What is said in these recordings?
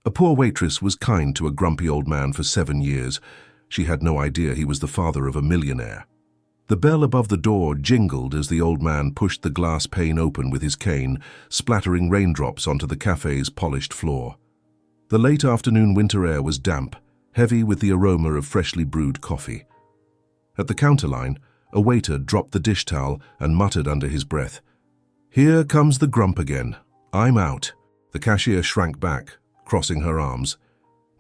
A poor waitress was kind to a grumpy old man for 7 years. She had no idea he was the father of a millionaire. The bell above the door jingled as the old man pushed the glass pane open with his cane, splattering raindrops onto the cafe's polished floor. The late afternoon winter air was damp, heavy with the aroma of freshly brewed coffee. At the counterline, a waiter dropped the dish towel and muttered under his breath, "Here comes the grump again. I'm out." The cashier shrank back, crossing her arms.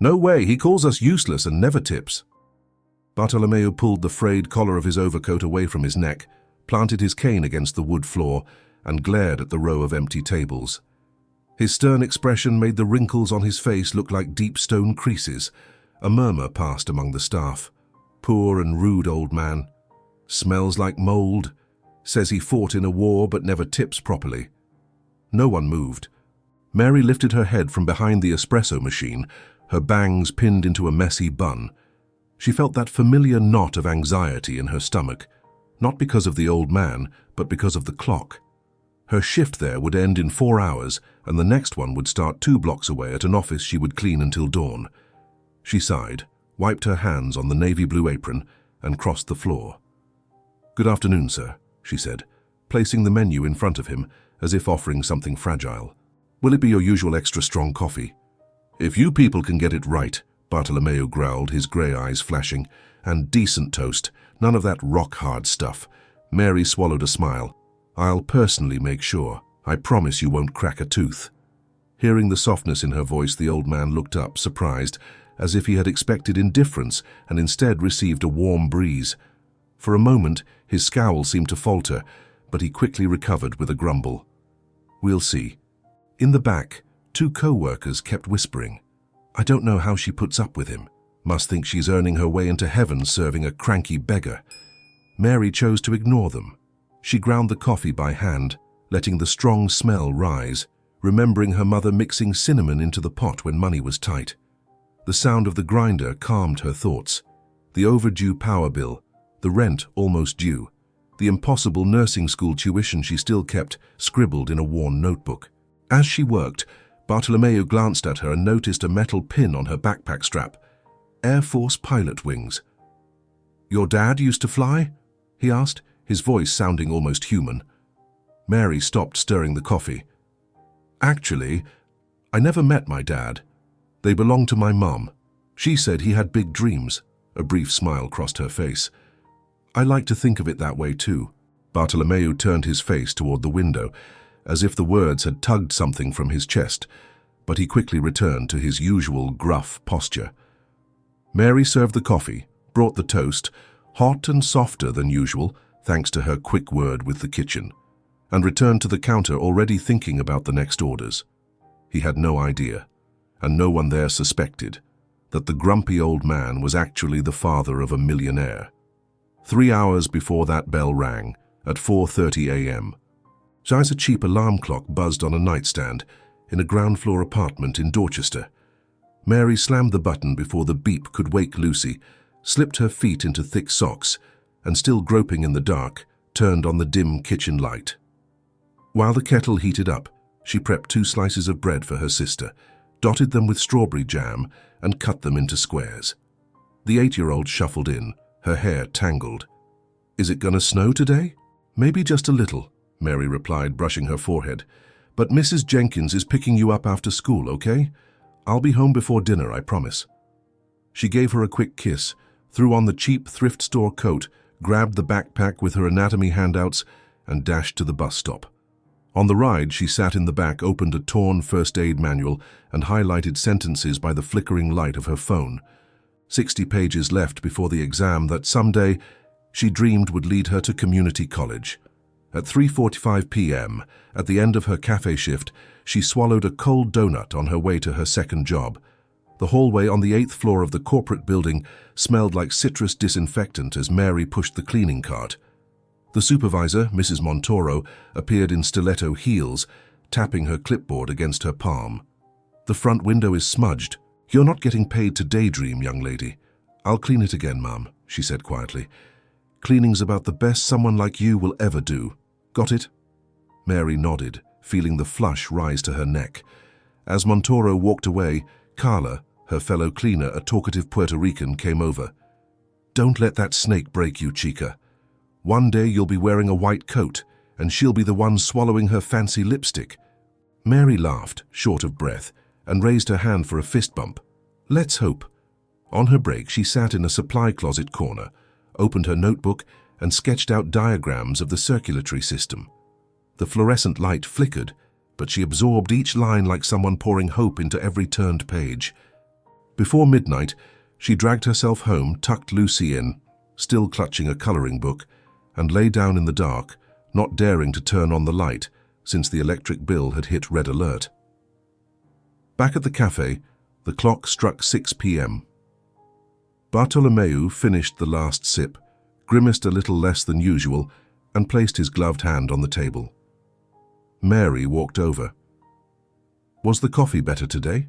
"No way, he calls us useless and never tips." Bartolomeo pulled the frayed collar of his overcoat away from his neck, planted his cane against the wood floor, and glared at the row of empty tables. His stern expression made the wrinkles on his face look like deep stone creases. A murmur passed among the staff. "Poor and rude old man. Smells like mold. Says he fought in a war but never tips properly." No one moved. Mary lifted her head from behind the espresso machine, her bangs pinned into a messy bun. She felt that familiar knot of anxiety in her stomach, not because of the old man, but because of the clock. Her shift there would end in 4 hours, and the next one would start 2 blocks away at an office she would clean until dawn. She sighed, wiped her hands on the navy blue apron, and crossed the floor. "Good afternoon, sir," she said, placing the menu in front of him as if offering something fragile. "Will it be your usual extra strong coffee?" "If you people can get it right," Bartolomeo growled, his grey eyes flashing. "And decent toast, none of that rock-hard stuff." Mary swallowed a smile. "I'll personally make sure. I promise you won't crack a tooth." Hearing the softness in her voice, the old man looked up, surprised, as if he had expected indifference and instead received a warm breeze. For a moment, his scowl seemed to falter, but he quickly recovered with a grumble. "We'll see." In the back, 2 co-workers kept whispering, "I don't know how she puts up with him. Must think she's earning her way into heaven serving a cranky beggar." Mary chose to ignore them. She ground the coffee by hand, letting the strong smell rise, remembering her mother mixing cinnamon into the pot when money was tight. The sound of the grinder calmed her thoughts. The overdue power bill, the rent almost due, the impossible nursing school tuition she still kept scribbled in a worn notebook. As she worked, Bartolomeo glanced at her and noticed a metal pin on her backpack strap. Air Force pilot wings. "Your dad used to fly?" he asked, his voice sounding almost human. Mary stopped stirring the coffee. "Actually, I never met my dad. They belonged to my mom. She said he had big dreams." A brief smile crossed her face. "I like to think of it that way too." Bartolomeo turned his face toward the window, as if the words had tugged something from his chest, but he quickly returned to his usual gruff posture. Mary served the coffee, brought the toast, hot and softer than usual, thanks to her quick word with the kitchen, and returned to the counter already thinking about the next orders. He had no idea, and no one there suspected, that the grumpy old man was actually the father of a millionaire. 3 hours before that bell rang, at 4:30 a.m., a cheap alarm clock buzzed on a nightstand in a ground-floor apartment in Dorchester. Mary slammed the button before the beep could wake Lucy, slipped her feet into thick socks, and still groping in the dark, turned on the dim kitchen light. While the kettle heated up, she prepped 2 slices of bread for her sister, dotted them with strawberry jam, and cut them into squares. The 8-year-old shuffled in, her hair tangled. "Is it gonna snow today?" "Maybe just a little," Mary replied, brushing her forehead. "But Mrs. Jenkins is picking you up after school, okay? I'll be home before dinner, I promise." She gave her a quick kiss, threw on the cheap thrift store coat, grabbed the backpack with her anatomy handouts, and dashed to the bus stop. On the ride, she sat in the back, opened a torn first aid manual, and highlighted sentences by the flickering light of her phone. 60 pages left before the exam that someday she dreamed would lead her to community college. At 3:45 p.m., at the end of her cafe shift, she swallowed a cold donut on her way to her second job. The hallway on the 8th floor of the corporate building smelled like citrus disinfectant as Mary pushed the cleaning cart. The supervisor, Mrs. Montoro, appeared in stiletto heels, tapping her clipboard against her palm. "The front window is smudged. You're not getting paid to daydream, young lady." "I'll clean it again, Mom," she said quietly. "Cleaning's about the best someone like you will ever do. Got it?" Mary nodded, feeling the flush rise to her neck. As Montoro walked away, Carla, her fellow cleaner, a talkative Puerto Rican, came over. "Don't let that snake break you, chica. One day you'll be wearing a white coat, and she'll be the one swallowing her fancy lipstick." Mary laughed, short of breath, and raised her hand for a fist bump. "Let's hope." On her break, she sat in a supply closet corner, opened her notebook, and sketched out diagrams of the circulatory system. The fluorescent light flickered, but she absorbed each line like someone pouring hope into every turned page. Before midnight, she dragged herself home, tucked Lucy in, still clutching a coloring book, and lay down in the dark, not daring to turn on the light, since the electric bill had hit red alert. Back at the cafe, the clock struck 6 p.m. Bartolomeu finished the last sip, grimaced a little less than usual, and placed his gloved hand on the table. Mary walked over. "Was the coffee better today?"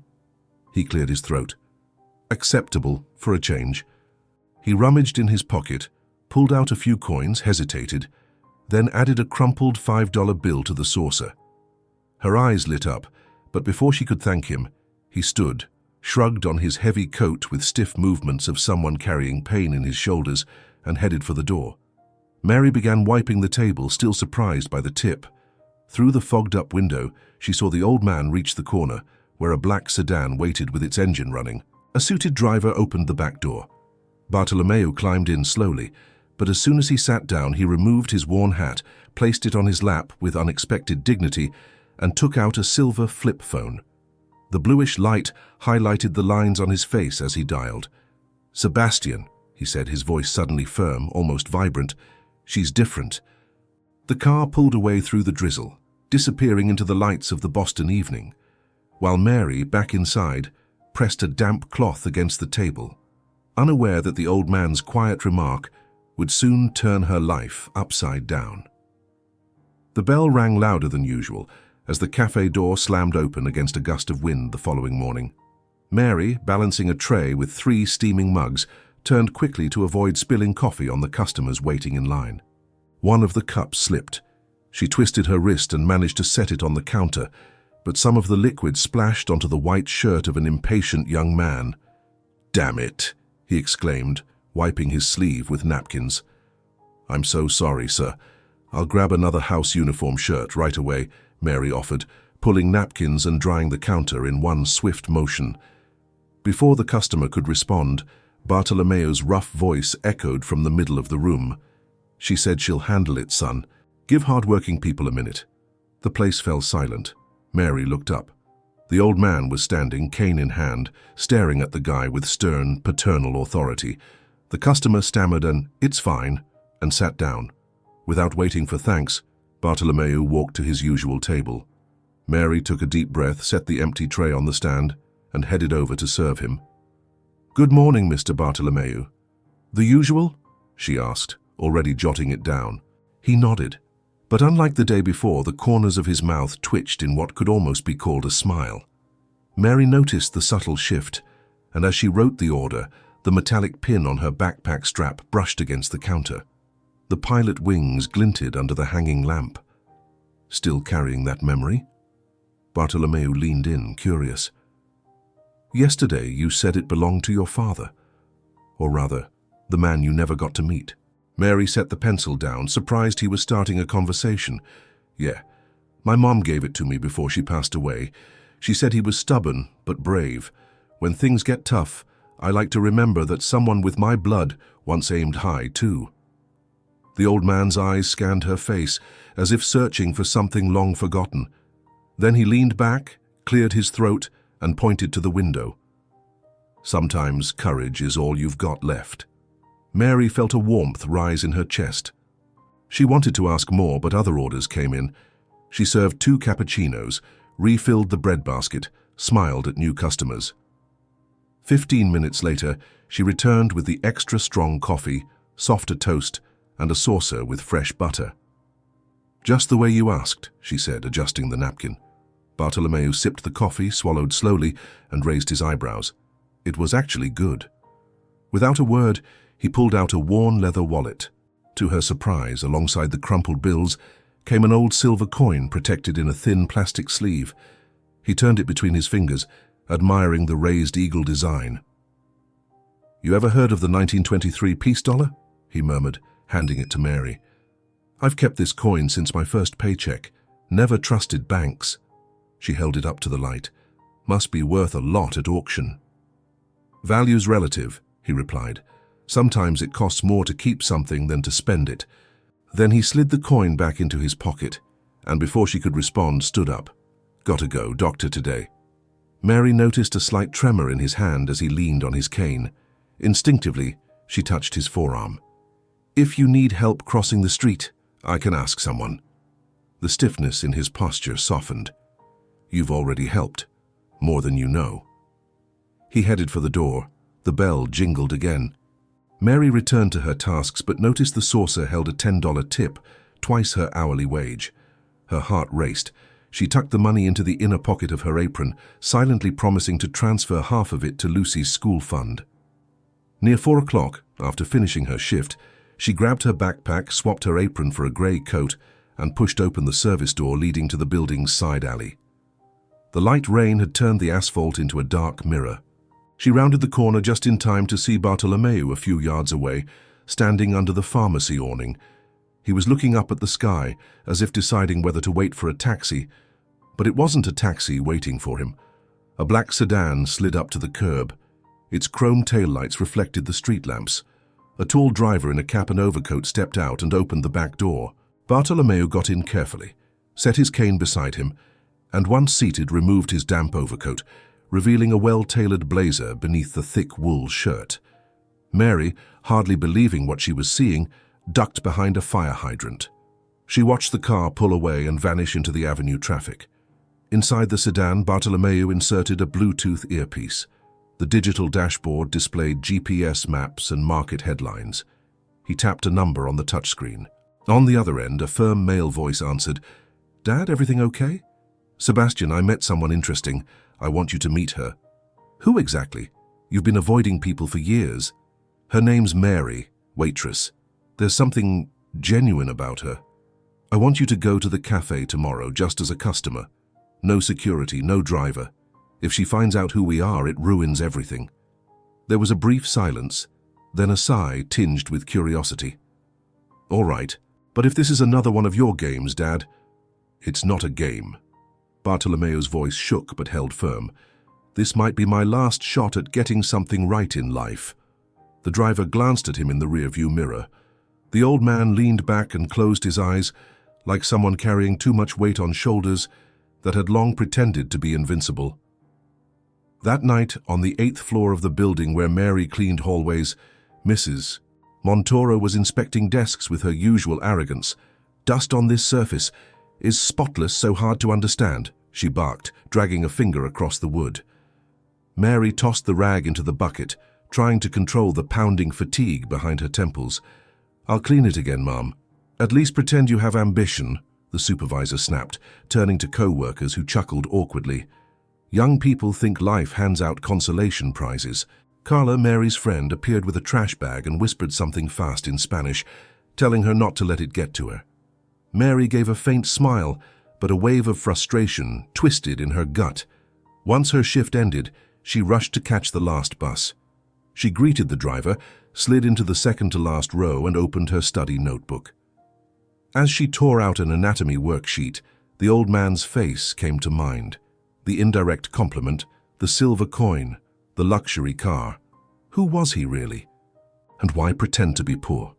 He cleared his throat. "Acceptable, for a change." He rummaged in his pocket, pulled out a few coins, hesitated, then added a crumpled $5 bill to the saucer. Her eyes lit up, but before she could thank him, he stood, shrugged on his heavy coat with stiff movements of someone carrying pain in his shoulders, and headed for the door. Mary began wiping the table, still surprised by the tip. Through the fogged-up window, she saw the old man reach the corner, where a black sedan waited with its engine running. A suited driver opened the back door. Bartolomeu climbed in slowly, but as soon as he sat down, he removed his worn hat, placed it on his lap with unexpected dignity, and took out a silver flip phone. The bluish light highlighted the lines on his face as he dialed. "Sebastian," he said, his voice suddenly firm, almost vibrant. "She's different." The car pulled away through the drizzle, disappearing into the lights of the Boston evening, while Mary, back inside, pressed a damp cloth against the table, unaware that the old man's quiet remark would soon turn her life upside down. The bell rang louder than usual as the cafe door slammed open against a gust of wind the following morning. Mary, balancing a tray with 3 steaming mugs, turned quickly to avoid spilling coffee on the customers waiting in line. One of the cups slipped. She twisted her wrist and managed to set it on the counter, but some of the liquid splashed onto the white shirt of an impatient young man. "Damn it!" he exclaimed, wiping his sleeve with napkins. "I'm so sorry, sir. I'll grab another house uniform shirt right away," Mary offered, pulling napkins and drying the counter in one swift motion. Before the customer could respond, Bartolomeu's rough voice echoed from the middle of the room. "She said she'll handle it, son. Give hard-working people a minute." The place fell silent. Mary looked up. The old man was standing, cane in hand, staring at the guy with stern, paternal authority. The customer stammered an "It's fine," and sat down. Without waiting for thanks, Bartolomeu walked to his usual table. Mary took a deep breath, set the empty tray on the stand, and headed over to serve him. "Good morning, Mr. Bartolomeu." "The usual?" she asked, already jotting it down. He nodded, but unlike the day before, the corners of his mouth twitched in what could almost be called a smile. Mary noticed the subtle shift, and as she wrote the order, the metallic pin on her backpack strap brushed against the counter. The pilot wings glinted under the hanging lamp. Still carrying that memory? Bartolomeu leaned in, curious. "Yesterday you said it belonged to your father. Or rather, the man you never got to meet." Mary set the pencil down, surprised he was starting a conversation. "Yeah, my mom gave it to me before she passed away. She said he was stubborn, but brave. When things get tough, I like to remember that someone with my blood once aimed high, too." The old man's eyes scanned her face, as if searching for something long forgotten. Then he leaned back, cleared his throat, and pointed to the window. "Sometimes courage is all you've got left." Mary felt a warmth rise in her chest. She wanted to ask more, but other orders came in. She served 2 cappuccinos, refilled the bread basket, smiled at new customers. 15 minutes later, she returned with the extra strong coffee, softer toast, and a saucer with fresh butter. "Just the way you asked," she said, adjusting the napkin. Bartolomeu sipped the coffee, swallowed slowly, and raised his eyebrows. It was actually good. Without a word, he pulled out a worn leather wallet. To her surprise, alongside the crumpled bills, came an old silver coin protected in a thin plastic sleeve. He turned it between his fingers, admiring the raised eagle design. "You ever heard of the 1923 peace dollar?" he murmured, handing it to Mary. "I've kept this coin since my first paycheck. Never trusted banks." She held it up to the light. "Must be worth a lot at auction." "Value's relative," he replied. "Sometimes it costs more to keep something than to spend it." Then he slid the coin back into his pocket, and before she could respond, stood up. "Gotta go, doctor today." Mary noticed a slight tremor in his hand as he leaned on his cane. Instinctively, she touched his forearm. "If you need help crossing the street, I can ask someone." The stiffness in his posture softened. "You've already helped, more than you know." He headed for the door. The bell jingled again. Mary returned to her tasks but noticed the saucer held a $10 tip, twice her hourly wage. Her heart raced. She tucked the money into the inner pocket of her apron, silently promising to transfer half of it to Lucy's school fund. Near 4 o'clock, after finishing her shift, she grabbed her backpack, swapped her apron for a grey coat, and pushed open the service door leading to the building's side alley. The light rain had turned the asphalt into a dark mirror. She rounded the corner just in time to see Bartolomeu a few yards away, standing under the pharmacy awning. He was looking up at the sky, as if deciding whether to wait for a taxi. But it wasn't a taxi waiting for him. A black sedan slid up to the curb. Its chrome taillights reflected the street lamps. A tall driver in a cap and overcoat stepped out and opened the back door. Bartolomeu got in carefully, set his cane beside him, and once seated removed his damp overcoat, revealing a well-tailored blazer beneath the thick wool shirt. Mary, hardly believing what she was seeing, ducked behind a fire hydrant. She watched the car pull away and vanish into the avenue traffic. Inside the sedan, Bartolomeu inserted a Bluetooth earpiece. The digital dashboard displayed GPS maps and market headlines. He tapped a number on the touchscreen. On the other end, a firm male voice answered, "Dad, everything okay?" "Sebastian, I met someone interesting. I want you to meet her." "Who exactly? You've been avoiding people for years." "Her name's Mary, Waitress. There's something genuine about her. I want you to go to the cafe tomorrow just as a customer. No security, no driver. If she finds out who we are, it ruins everything." There was a brief silence, then a sigh tinged with curiosity. "All right, but if this is another one of your games, Dad..." "It's not a game." Bartolomeu's voice shook but held firm. "This might be my last shot at getting something right in life." The driver glanced at him in the rearview mirror. The old man leaned back and closed his eyes, like someone carrying too much weight on shoulders that had long pretended to be invincible. That night, on the 8th floor of the building where Mary cleaned hallways, Mrs. Montoro was inspecting desks with her usual arrogance. "Dust on this surface. Is spotless so hard to understand?" she barked, dragging a finger across the wood. Mary tossed the rag into the bucket, trying to control the pounding fatigue behind her temples. "I'll clean it again, Mom." "At least pretend you have ambition," the supervisor snapped, turning to co-workers who chuckled awkwardly. "Young people think life hands out consolation prizes." Carla, Mary's friend, appeared with a trash bag and whispered something fast in Spanish, telling her not to let it get to her. Mary gave a faint smile, but a wave of frustration twisted in her gut. Once her shift ended, she rushed to catch the last bus. She greeted the driver, slid into the second-to-last row, and opened her study notebook. As she tore out an anatomy worksheet, the old man's face came to mind. The indirect compliment, the silver coin, the luxury car. Who was he really? And why pretend to be poor?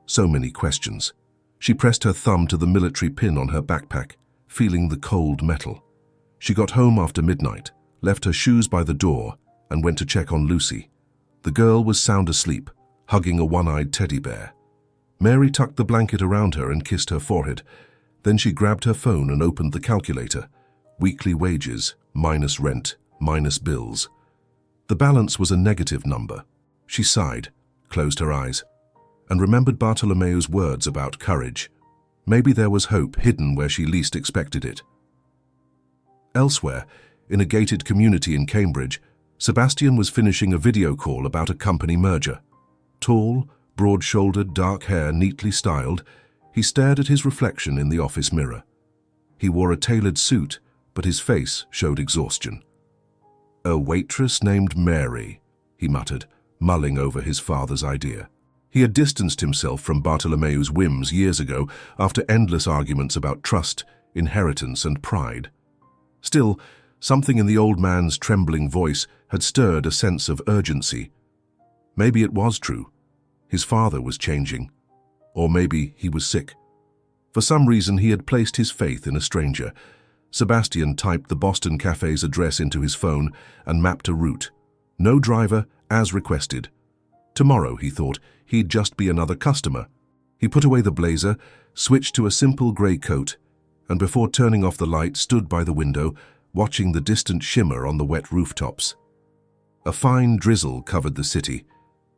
So many questions. She pressed her thumb to the military pin on her backpack, feeling the cold metal. She got home after midnight, left her shoes by the door, and went to check on Lucy. The girl was sound asleep, hugging a one-eyed teddy bear. Mary tucked the blanket around her and kissed her forehead. Then she grabbed her phone and opened the calculator. Weekly wages, minus rent, minus bills. The balance was a negative number. She sighed, closed her eyes, and remembered Bartolomeu's words about courage. Maybe there was hope hidden where she least expected it. Elsewhere, in a gated community in Cambridge, Sebastian was finishing a video call about a company merger. Tall, broad-shouldered, dark hair neatly styled, he stared at his reflection in the office mirror. He wore a tailored suit, but his face showed exhaustion. A waitress named Mary, he muttered, mulling over his father's idea. He had distanced himself from Bartolomeu's whims years ago after endless arguments about trust, inheritance, and pride. Still, something in the old man's trembling voice had stirred a sense of urgency. Maybe it was true. His father was changing. Or maybe he was sick. For some reason, he had placed his faith in a stranger. Sebastian typed the Boston Cafe's address into his phone and mapped a route. No driver, as requested. Tomorrow, he thought, he'd just be another customer. He put away the blazer, switched to a simple grey coat, and before turning off the light, stood by the window, watching the distant shimmer on the wet rooftops. A fine drizzle covered the city,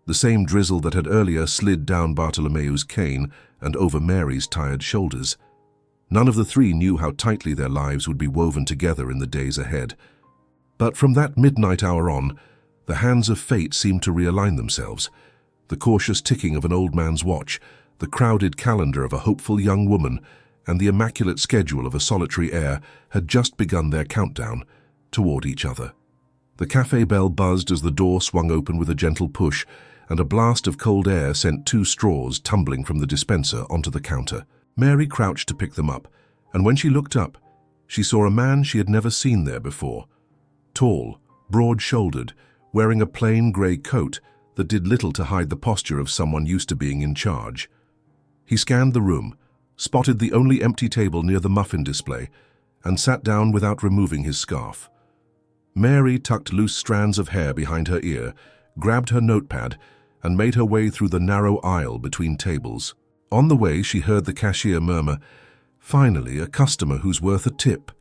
the same drizzle that had earlier slid down Bartolomeu's cane and over Mary's tired shoulders. None of the three knew how tightly their lives would be woven together in the days ahead. But from that midnight hour on, the hands of fate seemed to realign themselves. The cautious ticking of an old man's watch, the crowded calendar of a hopeful young woman, and the immaculate schedule of a solitary heir had just begun their countdown toward each other. The cafe bell buzzed as the door swung open with a gentle push, and a blast of cold air sent 2 straws tumbling from the dispenser onto the counter. Mary crouched to pick them up, and when she looked up, she saw a man she had never seen there before. Tall, broad-shouldered, wearing a plain grey coat that did little to hide the posture of someone used to being in charge. He scanned the room, spotted the only empty table near the muffin display, and sat down without removing his scarf. Mary tucked loose strands of hair behind her ear, grabbed her notepad, and made her way through the narrow aisle between tables. On the way, she heard the cashier murmur, "Finally, a customer who's worth a tip."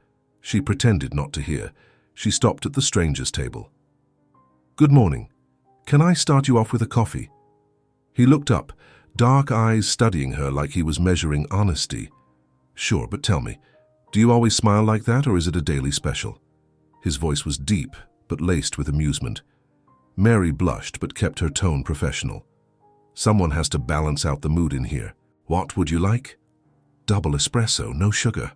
She pretended not to hear. She stopped at the stranger's table. "Good morning. Can I start you off with a coffee?" He looked up, dark eyes studying her like he was measuring honesty. "Sure, but tell me, do you always smile like that, or is it a daily special?" His voice was deep, but laced with amusement. Mary blushed, but kept her tone professional. "Someone has to balance out the mood in here. What would you like?" "Double espresso, no sugar."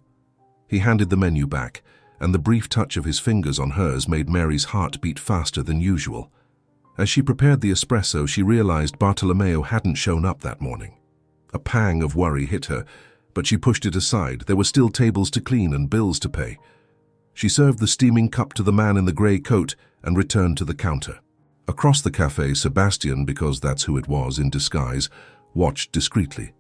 He handed the menu back, and the brief touch of his fingers on hers made Mary's heart beat faster than usual. As she prepared the espresso, she realized Bartolomeo hadn't shown up that morning. A pang of worry hit her, but she pushed it aside. There were still tables to clean and bills to pay. She served the steaming cup to the man in the grey coat and returned to the counter. Across the cafe, Sebastian, because that's who it was in disguise, watched discreetly.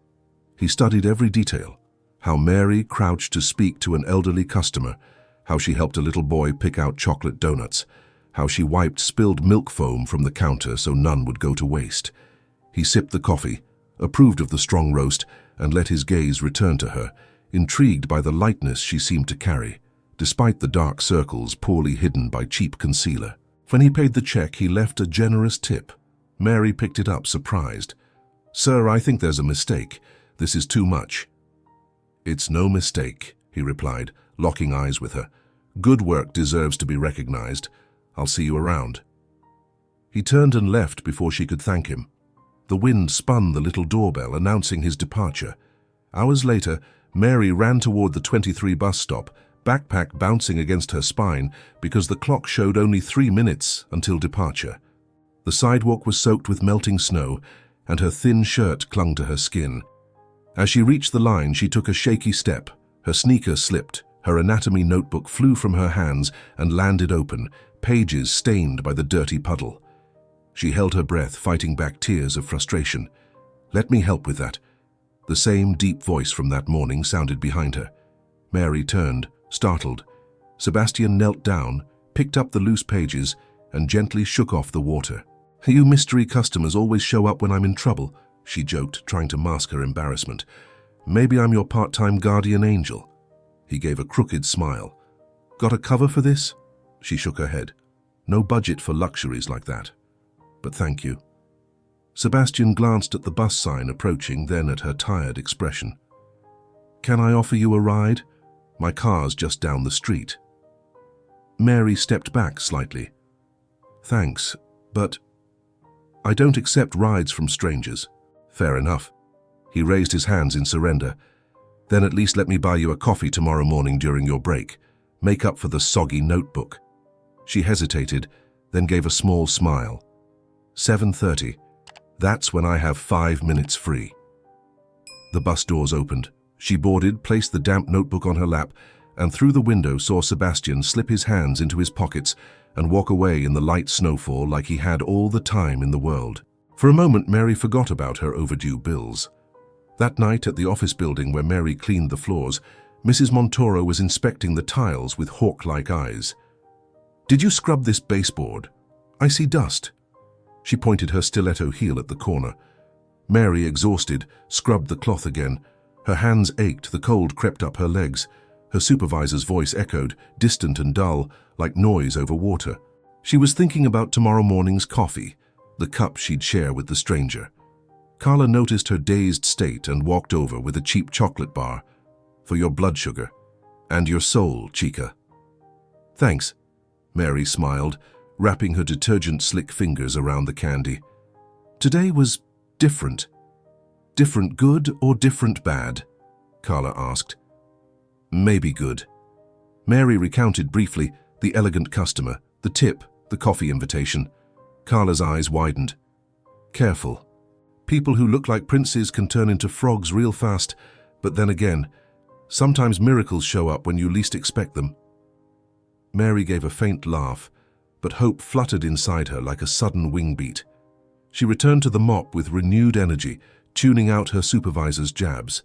He studied every detail: how Mary crouched to speak to an elderly customer, how she helped a little boy pick out chocolate donuts, how she wiped spilled milk foam from the counter so none would go to waste. He sipped the coffee, approved of the strong roast, and let his gaze return to her, intrigued by the lightness she seemed to carry, despite the dark circles poorly hidden by cheap concealer. When he paid the check, he left a generous tip. Mary picked it up, surprised. "Sir, I think there's a mistake. This is too much." "It's no mistake," he replied, locking eyes with her. "Good work deserves to be recognized. I'll see you around." He turned and left before she could thank him. The wind spun the little doorbell, announcing his departure. Hours later, Mary ran toward the 23 bus stop, backpack bouncing against her spine because the clock showed only 3 minutes until departure. The sidewalk was soaked with melting snow, and her thin shirt clung to her skin. As she reached the line, she took a shaky step. Her sneaker slipped, her anatomy notebook flew from her hands and landed open, pages stained by the dirty puddle. She held her breath, fighting back tears of frustration. "Let me help with that." The same deep voice from that morning sounded behind her. Mary turned, startled. Sebastian knelt down, picked up the loose pages, and gently shook off the water. "You mystery customers always show up when I'm in trouble," she joked, trying to mask her embarrassment. "Maybe I'm your part-time guardian angel." He gave a crooked smile. "Got a cover for this?" She shook her head. "No budget for luxuries like that. But thank you." Sebastian glanced at the bus sign approaching, then at her tired expression. "Can I offer you a ride? My car's just down the street." Mary stepped back slightly. "Thanks, but I don't accept rides from strangers." "Fair enough." He raised his hands in surrender. "Then at least let me buy you a coffee tomorrow morning during your break. Make up for the soggy notebook." She hesitated, then gave a small smile. 7:30. That's when I have 5 minutes free. The bus doors opened. She boarded, placed the damp notebook on her lap, and through the window saw Sebastian slip his hands into his pockets and walk away in the light snowfall like he had all the time in the world. For a moment, Mary forgot about her overdue bills. That night at the office building where Mary cleaned the floors, Mrs. Montoro was inspecting the tiles with hawk-like eyes. "Did you scrub this baseboard? I see dust." She pointed her stiletto heel at the corner. Mary, exhausted, scrubbed the cloth again. Her hands ached, the cold crept up her legs. Her supervisor's voice echoed, distant and dull, like noise over water. She was thinking about tomorrow morning's coffee, the cup she'd share with the stranger. Carla noticed her dazed state and walked over with a cheap chocolate bar. "For your blood sugar. And your soul, chica." "Thanks," Mary smiled, wrapping her detergent-slick fingers around the candy. "Today was different. Different good or different bad?" Carla asked. "Maybe good." Mary recounted briefly the elegant customer, the tip, the coffee invitation. Carla's eyes widened. "Careful. People who look like princes can turn into frogs real fast, but then again, sometimes miracles show up when you least expect them." Mary gave a faint laugh, but hope fluttered inside her like a sudden wing beat. She returned to the mop with renewed energy, tuning out her supervisor's jabs.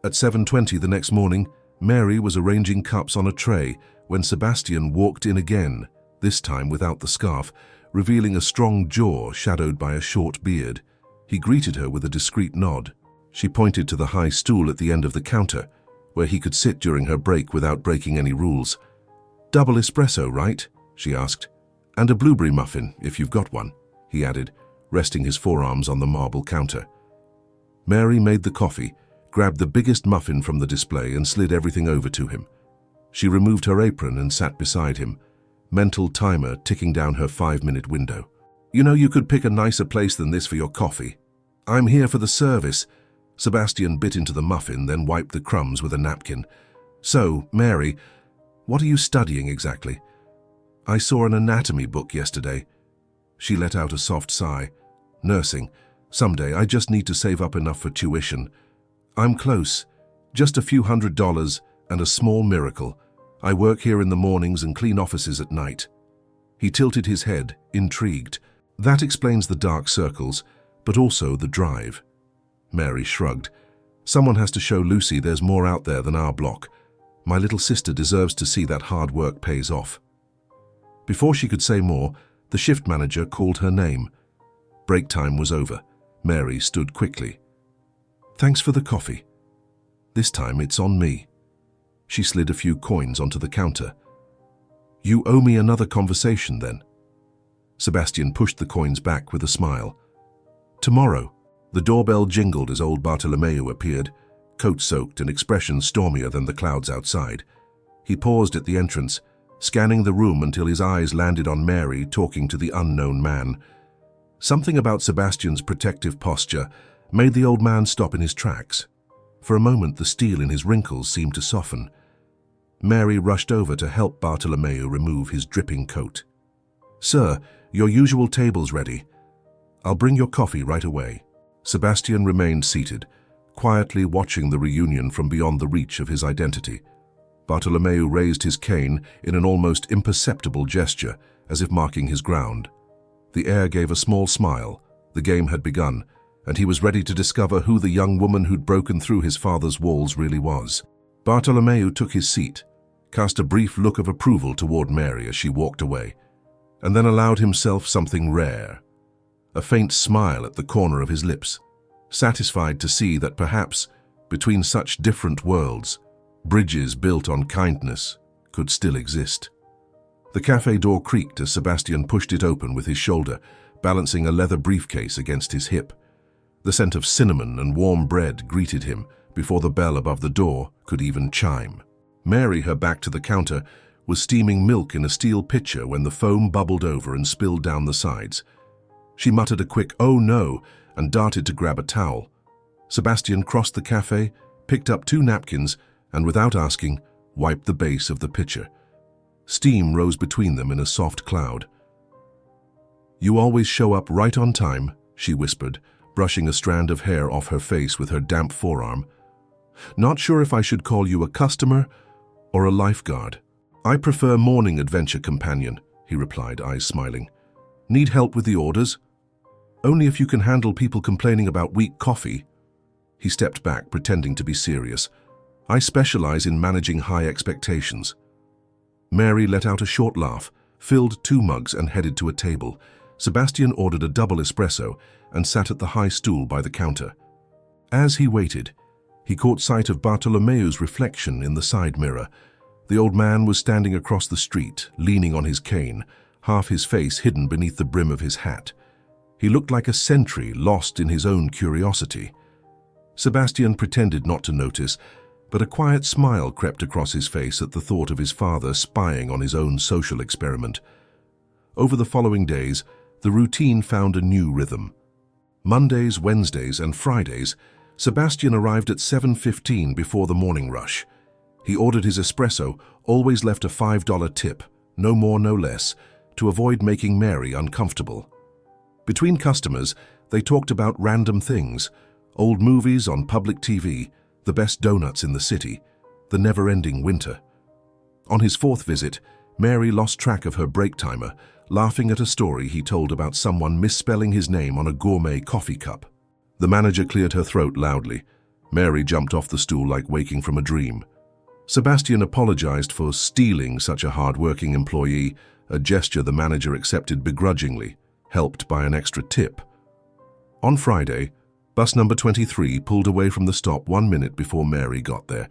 At 7:20 the next morning, Mary was arranging cups on a tray when Sebastian walked in again, this time without the scarf, revealing a strong jaw shadowed by a short beard. He greeted her with a discreet nod. She pointed to the high stool at the end of the counter, where he could sit during her break without breaking any rules. "Double espresso, right?" she asked. "And a blueberry muffin, if you've got one," he added, resting his forearms on the marble counter. Mary made the coffee, grabbed the biggest muffin from the display and slid everything over to him. She removed her apron and sat beside him, mental timer ticking down her 5-minute window. "You know, you could pick a nicer place than this for your coffee. I'm here for the service." Sebastian bit into the muffin, then wiped the crumbs with a napkin. "So, Mary, what are you studying exactly?" "I saw an anatomy book yesterday." She let out a soft sigh. "Nursing. Someday, I just need to save up enough for tuition. I'm close. Just a few $100 and a small miracle. I work here in the mornings and clean offices at night." He tilted his head, intrigued. "That explains the dark circles, but also the drive." Mary shrugged. "Someone has to show Lucy there's more out there than our block. My little sister deserves to see that hard work pays off." Before she could say more, the shift manager called her name. Break time was over. Mary stood quickly. "Thanks for the coffee. This time it's on me." She slid a few coins onto the counter. "You owe me another conversation then." Sebastian pushed the coins back with a smile. "Tomorrow." The doorbell jingled as old Bartolomeo appeared, coat-soaked and expression stormier than the clouds outside. He paused at the entrance, scanning the room until his eyes landed on Mary talking to the unknown man. Something about Sebastian's protective posture made the old man stop in his tracks. For a moment, the steel in his wrinkles seemed to soften. Mary rushed over to help Bartolomeo remove his dripping coat. "Sir, your usual table's ready. I'll bring your coffee right away." Sebastian remained seated, quietly watching the reunion from beyond the reach of his identity. Bartolomeo raised his cane in an almost imperceptible gesture, as if marking his ground. The heir gave a small smile. The game had begun, and he was ready to discover who the young woman who'd broken through his father's walls really was. Bartolomeo took his seat, cast a brief look of approval toward Mary as she walked away, and then allowed himself something rare. A faint smile at the corner of his lips, satisfied to see that perhaps, between such different worlds, bridges built on kindness could still exist. The cafe door creaked as Sebastian pushed it open with his shoulder, balancing a leather briefcase against his hip. The scent of cinnamon and warm bread greeted him before the bell above the door could even chime. Mary, her back to the counter, was steaming milk in a steel pitcher when the foam bubbled over and spilled down the sides. She muttered a quick "oh no" and darted to grab a towel. Sebastian crossed the cafe, picked up 2 napkins, and without asking, wiped the base of the pitcher. Steam rose between them in a soft cloud. "You always show up right on time," she whispered, brushing a strand of hair off her face with her damp forearm. "Not sure if I should call you a customer or a lifeguard." "I prefer morning adventure companion," he replied, eyes smiling. "Need help with the orders?" "Only if you can handle people complaining about weak coffee." He stepped back, pretending to be serious. "I specialize in managing high expectations." Mary let out a short laugh, filled 2 mugs and headed to a table. Sebastian ordered a double espresso and sat at the high stool by the counter. As he waited, he caught sight of Bartolomeu's reflection in the side mirror. The old man was standing across the street, leaning on his cane, half his face hidden beneath the brim of his hat. He looked like a sentry lost in his own curiosity. Sebastian pretended not to notice, but a quiet smile crept across his face at the thought of his father spying on his own social experiment. Over the following days, the routine found a new rhythm. Mondays, Wednesdays, and Fridays, Sebastian arrived at 7:15 before the morning rush. He ordered his espresso, always left a $5 tip, no more, no less, to avoid making Mary uncomfortable. Between customers, they talked about random things: old movies on public TV, the best donuts in the city, the never-ending winter. On his 4th visit, Mary lost track of her break timer, laughing at a story he told about someone misspelling his name on a gourmet coffee cup. The manager cleared her throat loudly. Mary jumped off the stool like waking from a dream. Sebastian apologized for stealing such a hard-working employee, a gesture the manager accepted begrudgingly, helped by an extra tip. On Friday, bus number 23 pulled away from the stop 1 minute before Mary got there.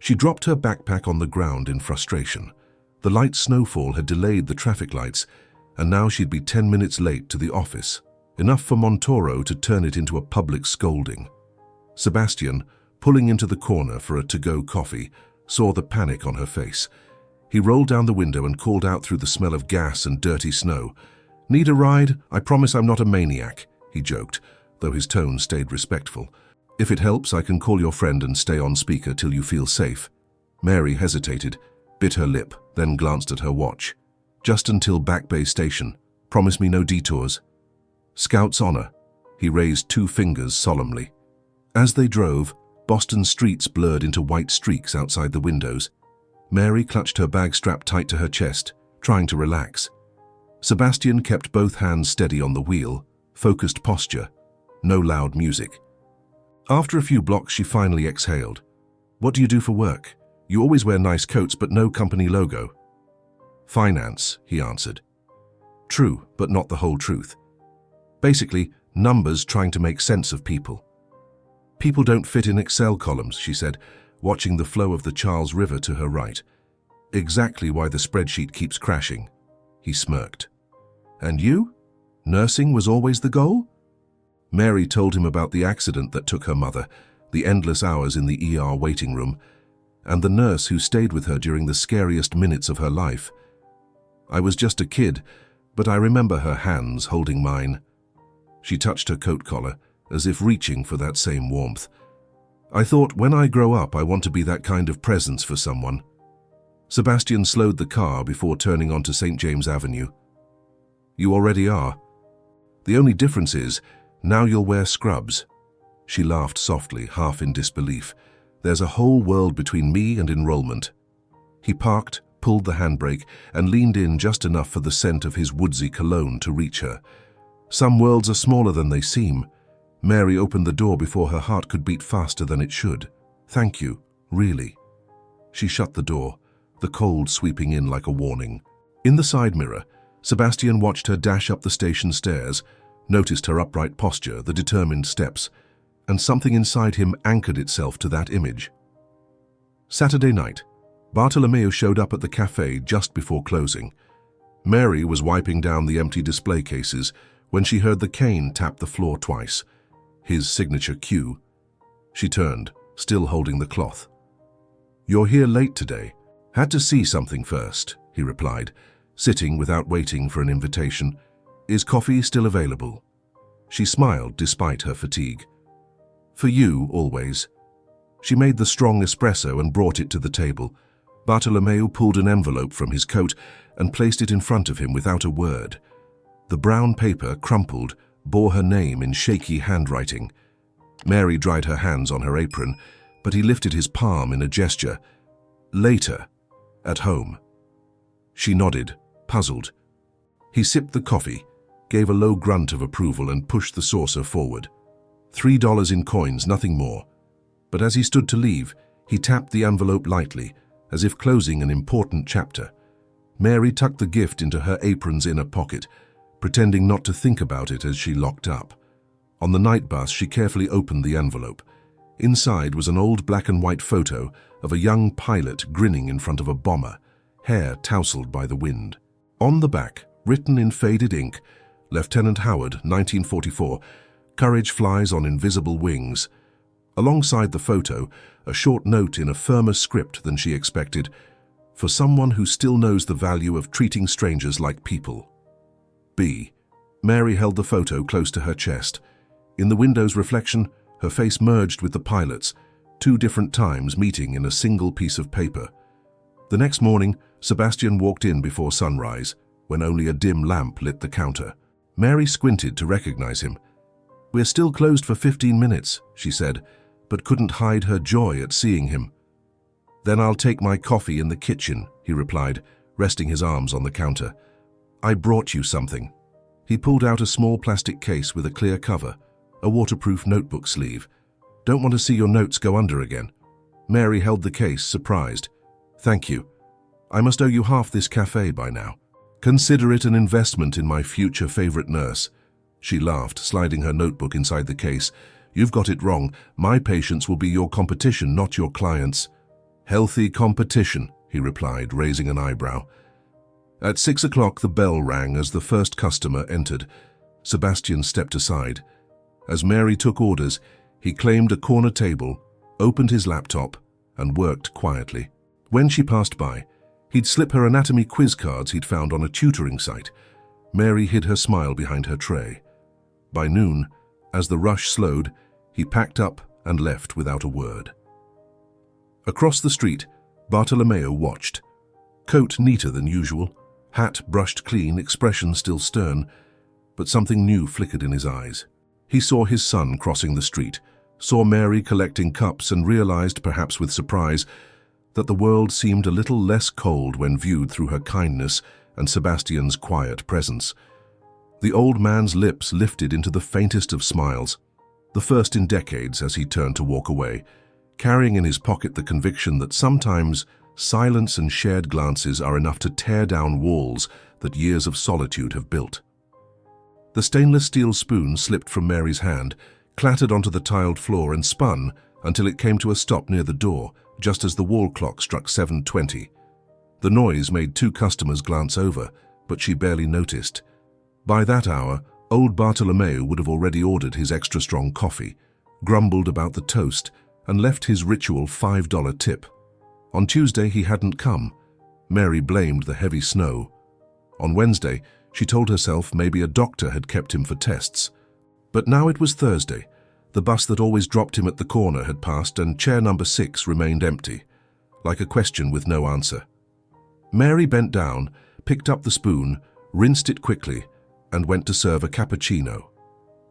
She dropped her backpack on the ground in frustration. The light snowfall had delayed the traffic lights, and now she'd be 10 minutes late to the office, enough for Montoro to turn it into a public scolding. Sebastian, pulling into the corner for a to-go coffee, saw the panic on her face. He rolled down the window and called out through the smell of gas and dirty snow. "Need a ride? I promise I'm not a maniac," he joked, though his tone stayed respectful. "If it helps, I can call your friend and stay on speaker till you feel safe." Mary hesitated, bit her lip, then glanced at her watch. "Just until Back Bay Station. Promise me no detours." "Scout's honor." He raised 2 fingers solemnly. As they drove, Boston's streets blurred into white streaks outside the windows. Mary clutched her bag strapped tight to her chest, trying to relax. Sebastian kept both hands steady on the wheel, focused posture, no loud music. After a few blocks, she finally exhaled. "What do you do for work? You always wear nice coats, but no company logo." "Finance," he answered. True, but not the whole truth. Basically, numbers trying to make sense of people. "People don't fit in Excel columns," she said, watching the flow of the Charles River to her right. "Exactly why the spreadsheet keeps crashing." He smirked. "And you? Nursing was always the goal?" Mary told him about the accident that took her mother, the endless hours in the ER waiting room, and the nurse who stayed with her during the scariest minutes of her life. "I was just a kid, but I remember her hands holding mine." She touched her coat collar, as if reaching for that same warmth. "I thought, when I grow up, I want to be that kind of presence for someone." Sebastian slowed the car before turning onto St. James Avenue. "You already are. The only difference is, now you'll wear scrubs." She laughed softly, half in disbelief. "There's a whole world between me and enrollment." He parked, pulled the handbrake, and leaned in just enough for the scent of his woodsy cologne to reach her. Some worlds are smaller than they seem. Mary opened the door before her heart could beat faster than it should. "Thank you, really." She shut the door, the cold sweeping in like a warning. In the side mirror, Sebastian watched her dash up the station stairs, noticed her upright posture, the determined steps, and something inside him anchored itself to that image. Saturday night, Bartolomeo showed up at the cafe just before closing. Mary was wiping down the empty display cases when she heard the cane tap the floor twice, his signature cue. She turned, still holding the cloth. "You're here late today. Had to see something first," he replied, sitting without waiting for an invitation. "Is coffee still available?" She smiled despite her fatigue. "For you, always." She made the strong espresso and brought it to the table. Bartolomeo pulled an envelope from his coat and placed it in front of him without a word. The brown paper, crumpled, bore her name in shaky handwriting. Mary dried her hands on her apron, but he lifted his palm in a gesture. Later, at home. She nodded, puzzled. He sipped the coffee, gave a low grunt of approval and pushed the saucer forward. $3 in coins, nothing more. But as he stood to leave, he tapped the envelope lightly, as if closing an important chapter. Mary tucked the gift into her apron's inner pocket, pretending not to think about it as she locked up. On the night bus, she carefully opened the envelope. Inside was an old black and white photo of a young pilot grinning in front of a bomber, hair tousled by the wind. On the back, written in faded ink, Lieutenant Howard, 1944, courage flies on invisible wings. Alongside the photo, a short note in a firmer script than she expected, for someone who still knows the value of treating strangers like people. B. Mary held the photo close to her chest. In the window's reflection, her face merged with the pilot's, 2 different times meeting in a single piece of paper. The next morning, Sebastian walked in before sunrise, when only a dim lamp lit the counter. Mary squinted to recognize him. "We're still closed for 15 minutes, she said, but couldn't hide her joy at seeing him. "Then I'll take my coffee in the kitchen," he replied, resting his arms on the counter. "I brought you something." He pulled out a small plastic case with a clear cover, a waterproof notebook sleeve. "Don't want to see your notes go under again." Mary held the case, surprised. "Thank you. I must owe you half this cafe by now. Consider it an investment in my future favorite nurse." She laughed, sliding her notebook inside the case. "You've got it wrong. My patients will be your competition, not your clients." "Healthy competition," he replied, raising an eyebrow. At 6 o'clock, the bell rang as the first customer entered. Sebastian stepped aside. As Mary took orders, he claimed a corner table, opened his laptop, and worked quietly. When she passed by, he'd slip her anatomy quiz cards he'd found on a tutoring site. Mary hid her smile behind her tray. By noon, as the rush slowed, he packed up and left without a word. Across the street, Bartolomeo watched. Coat neater than usual, hat brushed clean, expression still stern, but something new flickered in his eyes. He saw his son crossing the street, saw Mary collecting cups, and realized, perhaps with surprise, that the world seemed a little less cold when viewed through her kindness and Sebastian's quiet presence. The old man's lips lifted into the faintest of smiles, the first in decades, as he turned to walk away, carrying in his pocket the conviction that sometimes silence and shared glances are enough to tear down walls that years of solitude have built. The stainless steel spoon slipped from Mary's hand, clattered onto the tiled floor, and spun until it came to a stop near the door, just as the wall clock struck 7:20. The noise made 2 customers glance over, but she barely noticed. By that hour, old Bartolomeo would have already ordered his extra-strong coffee, grumbled about the toast, and left his ritual $5 tip. On Tuesday, he hadn't come. Mary blamed the heavy snow. On Wednesday, she told herself maybe a doctor had kept him for tests. But now it was Thursday. The bus that always dropped him at the corner had passed, and chair number 6 remained empty, like a question with no answer. Mary bent down, picked up the spoon, rinsed it quickly, and went to serve a cappuccino.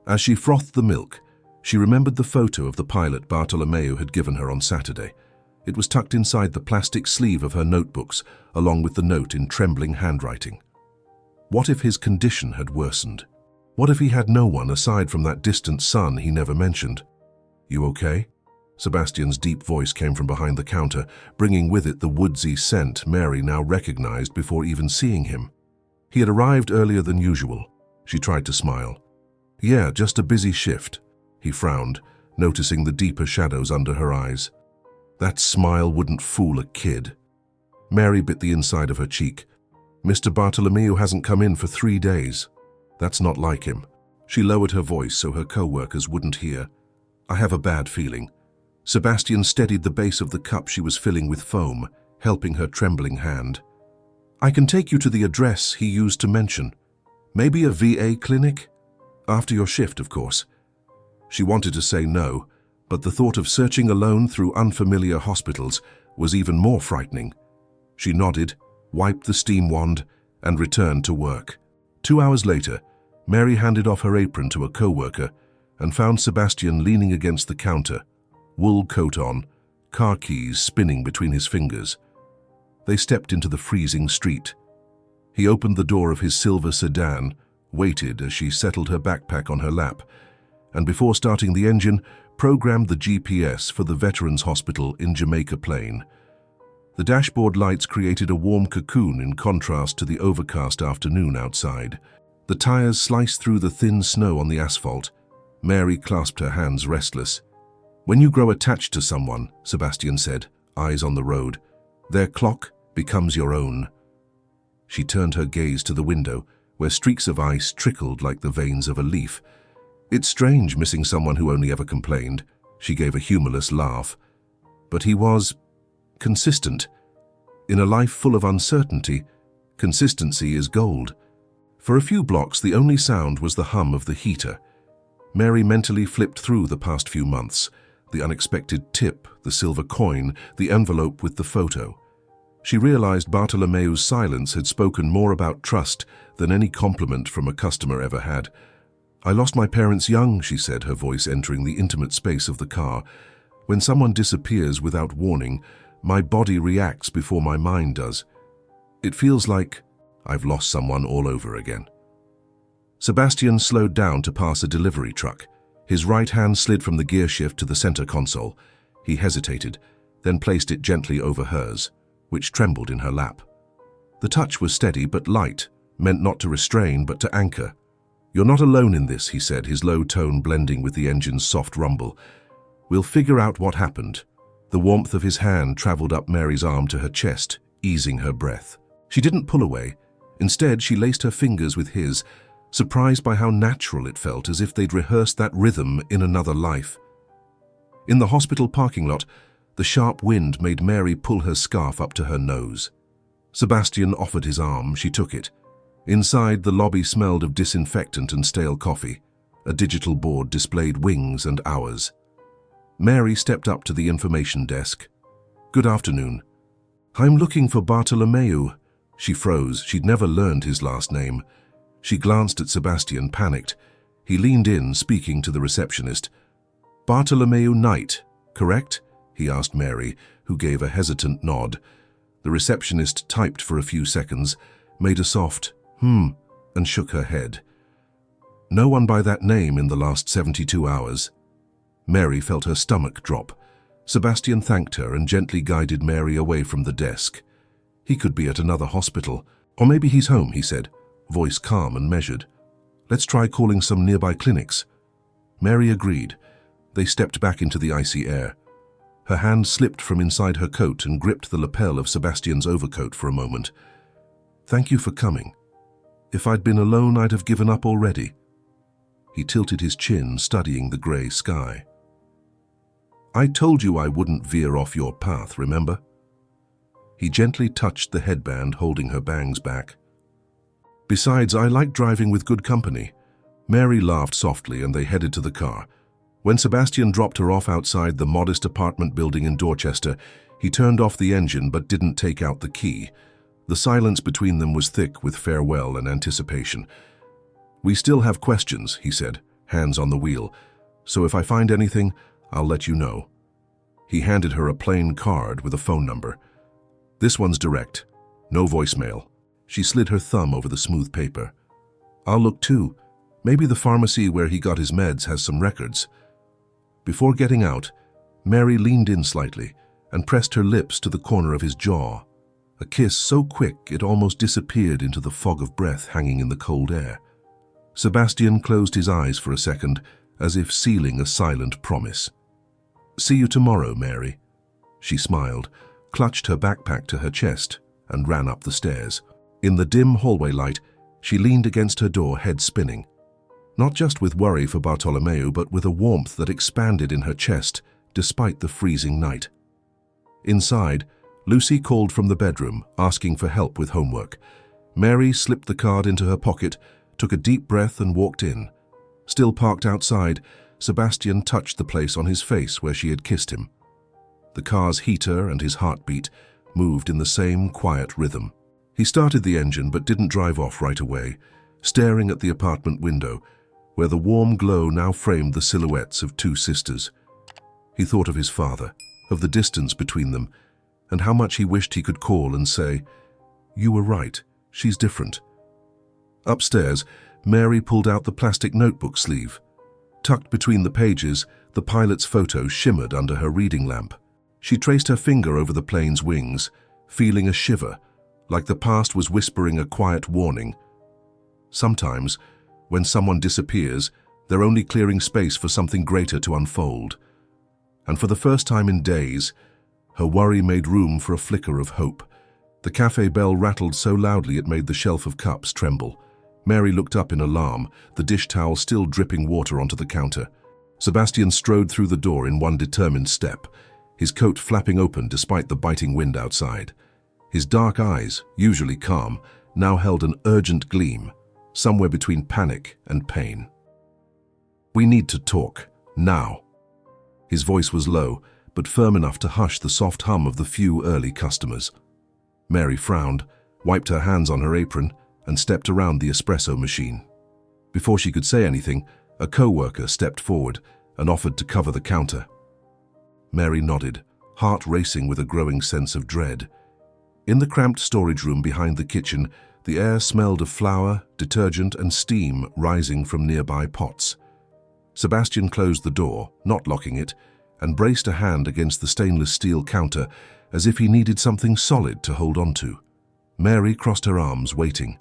As she frothed the milk, she remembered the photo of the pilot Bartolomeo had given her on Saturday. It was tucked inside the plastic sleeve of her notebooks, along with the note in trembling handwriting. What if his condition had worsened? What if he had no one aside from that distant son he never mentioned? "You okay?" Sebastian's deep voice came from behind the counter, bringing with it the woodsy scent Mary now recognized before even seeing him. He had arrived earlier than usual. She tried to smile. "Yeah, just a busy shift." He frowned, noticing the deeper shadows under her eyes. That smile wouldn't fool a kid. Mary bit the inside of her cheek. "Mr. Bartolomeo hasn't come in for 3 days. That's not like him." She lowered her voice so her co-workers wouldn't hear. "I have a bad feeling." Sebastian steadied the base of the cup she was filling with foam, helping her trembling hand. "I can take you to the address he used to mention. Maybe a VA clinic? After your shift, of course." She wanted to say no, but the thought of searching alone through unfamiliar hospitals was even more frightening. She nodded, wiped the steam wand, and returned to work. 2 hours later, Mary handed off her apron to a co-worker and found Sebastian leaning against the counter, wool coat on, car keys spinning between his fingers. They stepped into the freezing street. He opened the door of his silver sedan, waited as she settled her backpack on her lap, and before starting the engine, programmed the GPS for the Veterans Hospital in Jamaica Plain. The dashboard lights created a warm cocoon in contrast to the overcast afternoon outside. The tires sliced through the thin snow on the asphalt. Mary clasped her hands restless. "When you grow attached to someone," Sebastian said, eyes on the road, "their clock becomes your own." She turned her gaze to the window, where streaks of ice trickled like the veins of a leaf. "It's strange missing someone who only ever complained." She gave a humorless laugh. But he was consistent. In a life full of uncertainty, consistency is gold. For a few blocks, the only sound was the hum of the heater. Mary mentally flipped through the past few months, the unexpected tip, the silver coin, the envelope with the photo. She realized Bartolomeu's silence had spoken more about trust than any compliment from a customer ever had. "I lost my parents young," she said, her voice entering the intimate space of the car. "When someone disappears without warning, my body reacts before my mind does. It feels like I've lost someone all over again." Sebastian slowed down to pass a delivery truck. His right hand slid from the gear shift to the center console. He hesitated, then placed it gently over hers, which trembled in her lap. The touch was steady but light, meant not to restrain but to anchor. "You're not alone in this," he said, his low tone blending with the engine's soft rumble. "We'll figure out what happened." The warmth of his hand traveled up Mary's arm to her chest, easing her breath. She didn't pull away. Instead, she laced her fingers with his, surprised by how natural it felt, as if they'd rehearsed that rhythm in another life. In the hospital parking lot, the sharp wind made Mary pull her scarf up to her nose. Sebastian offered his arm. She took it. Inside, the lobby smelled of disinfectant and stale coffee. A digital board displayed wings and hours. Mary stepped up to the information desk. "Good afternoon. I'm looking for Bartolomeu." She froze. She'd never learned his last name. She glanced at Sebastian, panicked. He leaned in, speaking to the receptionist. "Bartolomeu Knight, correct?" he asked Mary, who gave a hesitant nod. The receptionist typed for a few seconds, made a soft and shook her head. "No one by that name in the last 72 hours. Mary felt her stomach drop. Sebastian thanked her and gently guided Mary away from the desk. "He could be at another hospital. Or maybe he's home," he said, voice calm and measured. "Let's try calling some nearby clinics." Mary agreed. They stepped back into the icy air. Her hand slipped from inside her coat and gripped the lapel of Sebastian's overcoat for a moment. "Thank you for coming. If I'd been alone, I'd have given up already." He tilted his chin, studying the grey sky. "I told you I wouldn't veer off your path, remember?" He gently touched the headband, holding her bangs back. "Besides, I like driving with good company." Mary laughed softly and they headed to the car. When Sebastian dropped her off outside the modest apartment building in Dorchester, he turned off the engine but didn't take out the key. The silence between them was thick with farewell and anticipation. "We still have questions," he said, hands on the wheel. "So if I find anything, I'll let you know." He handed her a plain card with a phone number. "This one's direct. No voicemail." She slid her thumb over the smooth paper. "I'll look too. Maybe the pharmacy where he got his meds has some records." Before getting out, Mary leaned in slightly and pressed her lips to the corner of his jaw. A kiss so quick it almost disappeared into the fog of breath hanging in the cold air. Sebastian closed his eyes for a second, as if sealing a silent promise. "See you tomorrow, Mary." She smiled, clutched her backpack to her chest, and ran up the stairs. In the dim hallway light, she leaned against her door, head spinning. Not just with worry for Bartolomeu, but with a warmth that expanded in her chest, despite the freezing night. Inside, Lucy called from the bedroom, asking for help with homework. Mary slipped the card into her pocket, took a deep breath and walked in. Still parked outside, Sebastian touched the place on his face where she had kissed him. The car's heater and his heartbeat moved in the same quiet rhythm. He started the engine but didn't drive off right away, staring at the apartment window, where the warm glow now framed the silhouettes of two sisters. He thought of his father, of the distance between them, and how much he wished he could call and say, "You were right, she's different." Upstairs, Mary pulled out the plastic notebook sleeve. Tucked between the pages, the pilot's photo shimmered under her reading lamp. She traced her finger over the plane's wings, feeling a shiver, like the past was whispering a quiet warning. Sometimes, when someone disappears, they're only clearing space for something greater to unfold. And for the first time in days, her worry made room for a flicker of hope. The cafe bell rattled so loudly it made the shelf of cups tremble. Mary looked up in alarm, the dish towel still dripping water onto the counter. Sebastian strode through the door in one determined step, his coat flapping open despite the biting wind outside. His dark eyes, usually calm, now held an urgent gleam, somewhere between panic and pain. "We need to talk, now." His voice was low, but firm enough to hush the soft hum of the few early customers. Mary frowned, wiped her hands on her apron, and stepped around the espresso machine. Before she could say anything, a co-worker stepped forward and offered to cover the counter. Mary nodded, heart racing with a growing sense of dread. In the cramped storage room behind the kitchen, the air smelled of flour, detergent, and steam rising from nearby pots. Sebastian closed the door, not locking it, and braced a hand against the stainless steel counter as if he needed something solid to hold on to. Mary crossed her arms, waiting.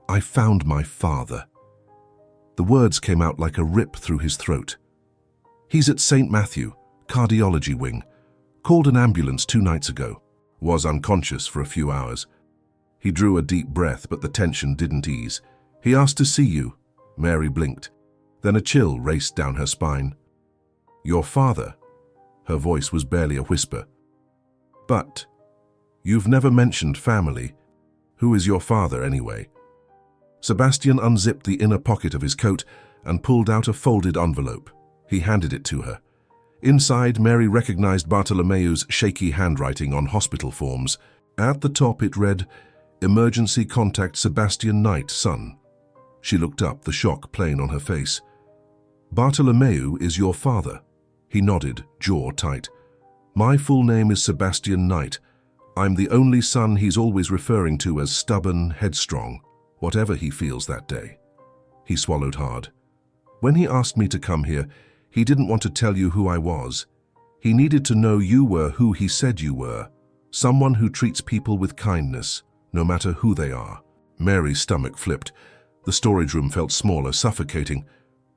"I found my father." The words came out like a rip through his throat. "He's at St. Matthew, cardiology wing. Called an ambulance 2 nights ago. Was unconscious for a few hours." He drew a deep breath, but the tension didn't ease. "He asked to see you." Mary blinked. Then a chill raced down her spine. "Your father?" Her voice was barely a whisper. "But you've never mentioned family. Who is your father, anyway?" Sebastian unzipped the inner pocket of his coat and pulled out a folded envelope. He handed it to her. Inside, Mary recognized Bartolomeu's shaky handwriting on hospital forms. At the top it read, "Emergency contact Sebastian Knight, son." She looked up, the shock plain on her face. "Bartolomeu is your father?" He nodded, jaw tight. "My full name is Sebastian Knight. I'm the only son he's always referring to as stubborn, headstrong, whatever he feels that day." He swallowed hard. "When he asked me to come here, he didn't want to tell you who I was. He needed to know you were who he said you were, someone who treats people with kindness, no matter who they are." Mary's stomach flipped. The storage room felt smaller, suffocating.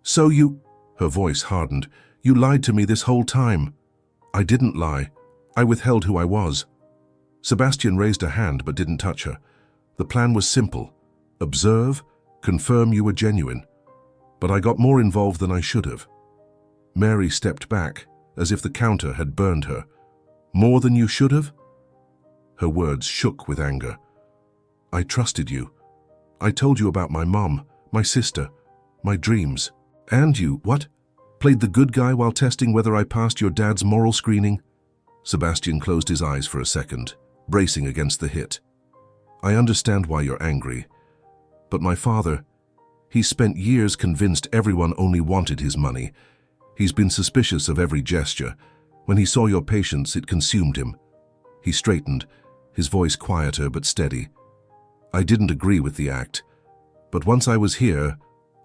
"So you—" Her voice hardened. "You lied to me this whole time." "I didn't lie. I withheld who I was." Sebastian raised a hand but didn't touch her. "The plan was simple. Observe, confirm you were genuine. But I got more involved than I should have." Mary stepped back, as if the counter had burned her. "More than you should have?" Her words shook with anger. "I trusted you. I told you about my mom, my sister, my dreams. And you, what? Played the good guy while testing whether I passed your dad's moral screening?" Sebastian closed his eyes for a second, bracing against the hit. "I understand why you're angry. But my father, he's spent years convinced everyone only wanted his money. He's been suspicious of every gesture. When he saw your patients, it consumed him." He straightened, his voice quieter but steady. "I didn't agree with the act. But once I was here,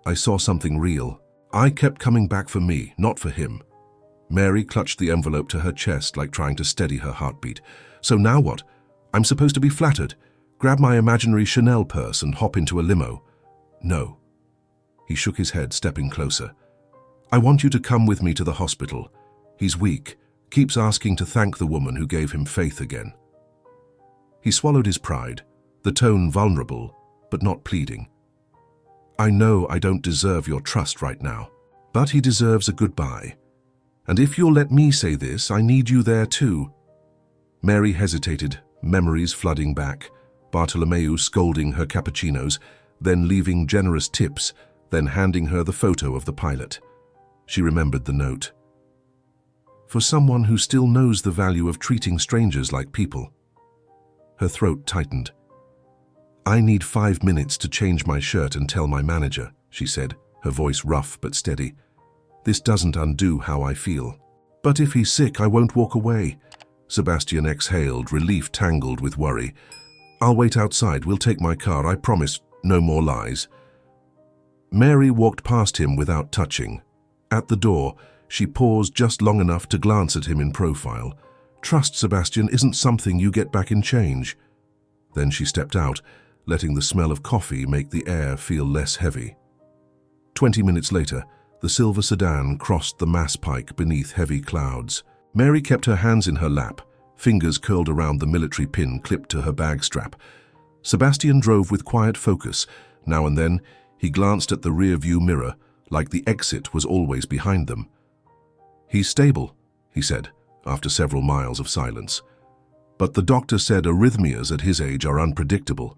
I saw something real. I kept coming back for me, not for him." Mary clutched the envelope to her chest like trying to steady her heartbeat. "So now what? I'm supposed to be flattered, grab my imaginary Chanel purse and hop into a limo?" "No." He shook his head, stepping closer. "I want you to come with me to the hospital. He's weak, keeps asking to thank the woman who gave him faith again." He swallowed his pride, the tone vulnerable, but not pleading. "I know I don't deserve your trust right now, but he deserves a goodbye. And if you'll let me say this, I need you there too." Mary hesitated, memories flooding back. Bartolomeu scolding her cappuccinos, then leaving generous tips, then handing her the photo of the pilot. She remembered the note. "For someone who still knows the value of treating strangers like people." Her throat tightened. "I need 5 minutes to change my shirt and tell my manager," she said, her voice rough but steady. "This doesn't undo how I feel." "But if he's sick, I won't walk away." Sebastian exhaled, relief tangled with worry. "I'll wait outside. We'll take my car. I promise, no more lies." Mary walked past him without touching. At the door, she paused just long enough to glance at him in profile. "Trust, Sebastian, isn't something you get back in change." Then she stepped out, letting the smell of coffee make the air feel less heavy. 20 minutes later, the silver sedan crossed the Mass Pike beneath heavy clouds. Mary kept her hands in her lap, fingers curled around the military pin clipped to her bag strap. Sebastian drove with quiet focus. Now and then, he glanced at the rear-view mirror, like the exit was always behind them. "He's stable," he said, after several miles of silence. "But the doctor said arrhythmias at his age are unpredictable."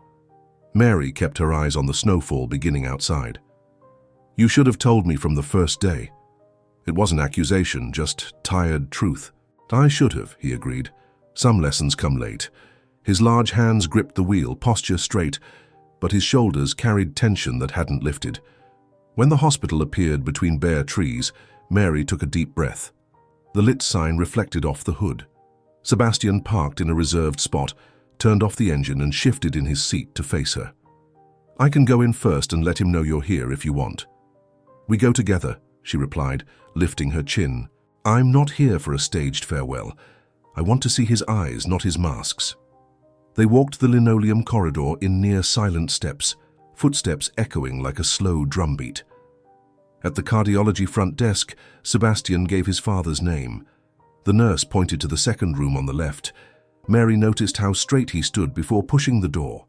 Mary kept her eyes on the snowfall beginning outside. "You should have told me from the first day." It wasn't accusation, just tired truth. "I should have," he agreed. "Some lessons come late." His large hands gripped the wheel, posture straight, but his shoulders carried tension that hadn't lifted. When the hospital appeared between bare trees, Mary took a deep breath. The lit sign reflected off the hood. Sebastian parked in a reserved spot, turned off the engine and shifted in his seat to face her. "I can go in first and let him know you're here if you want." "We go together," she replied, lifting her chin. "I'm not here for a staged farewell. I want to see his eyes, not his masks." They walked the linoleum corridor in near silent steps, footsteps echoing like a slow drumbeat. At the cardiology front desk, Sebastian gave his father's name. The nurse pointed to the second room on the left. Mary noticed how straight he stood before pushing the door.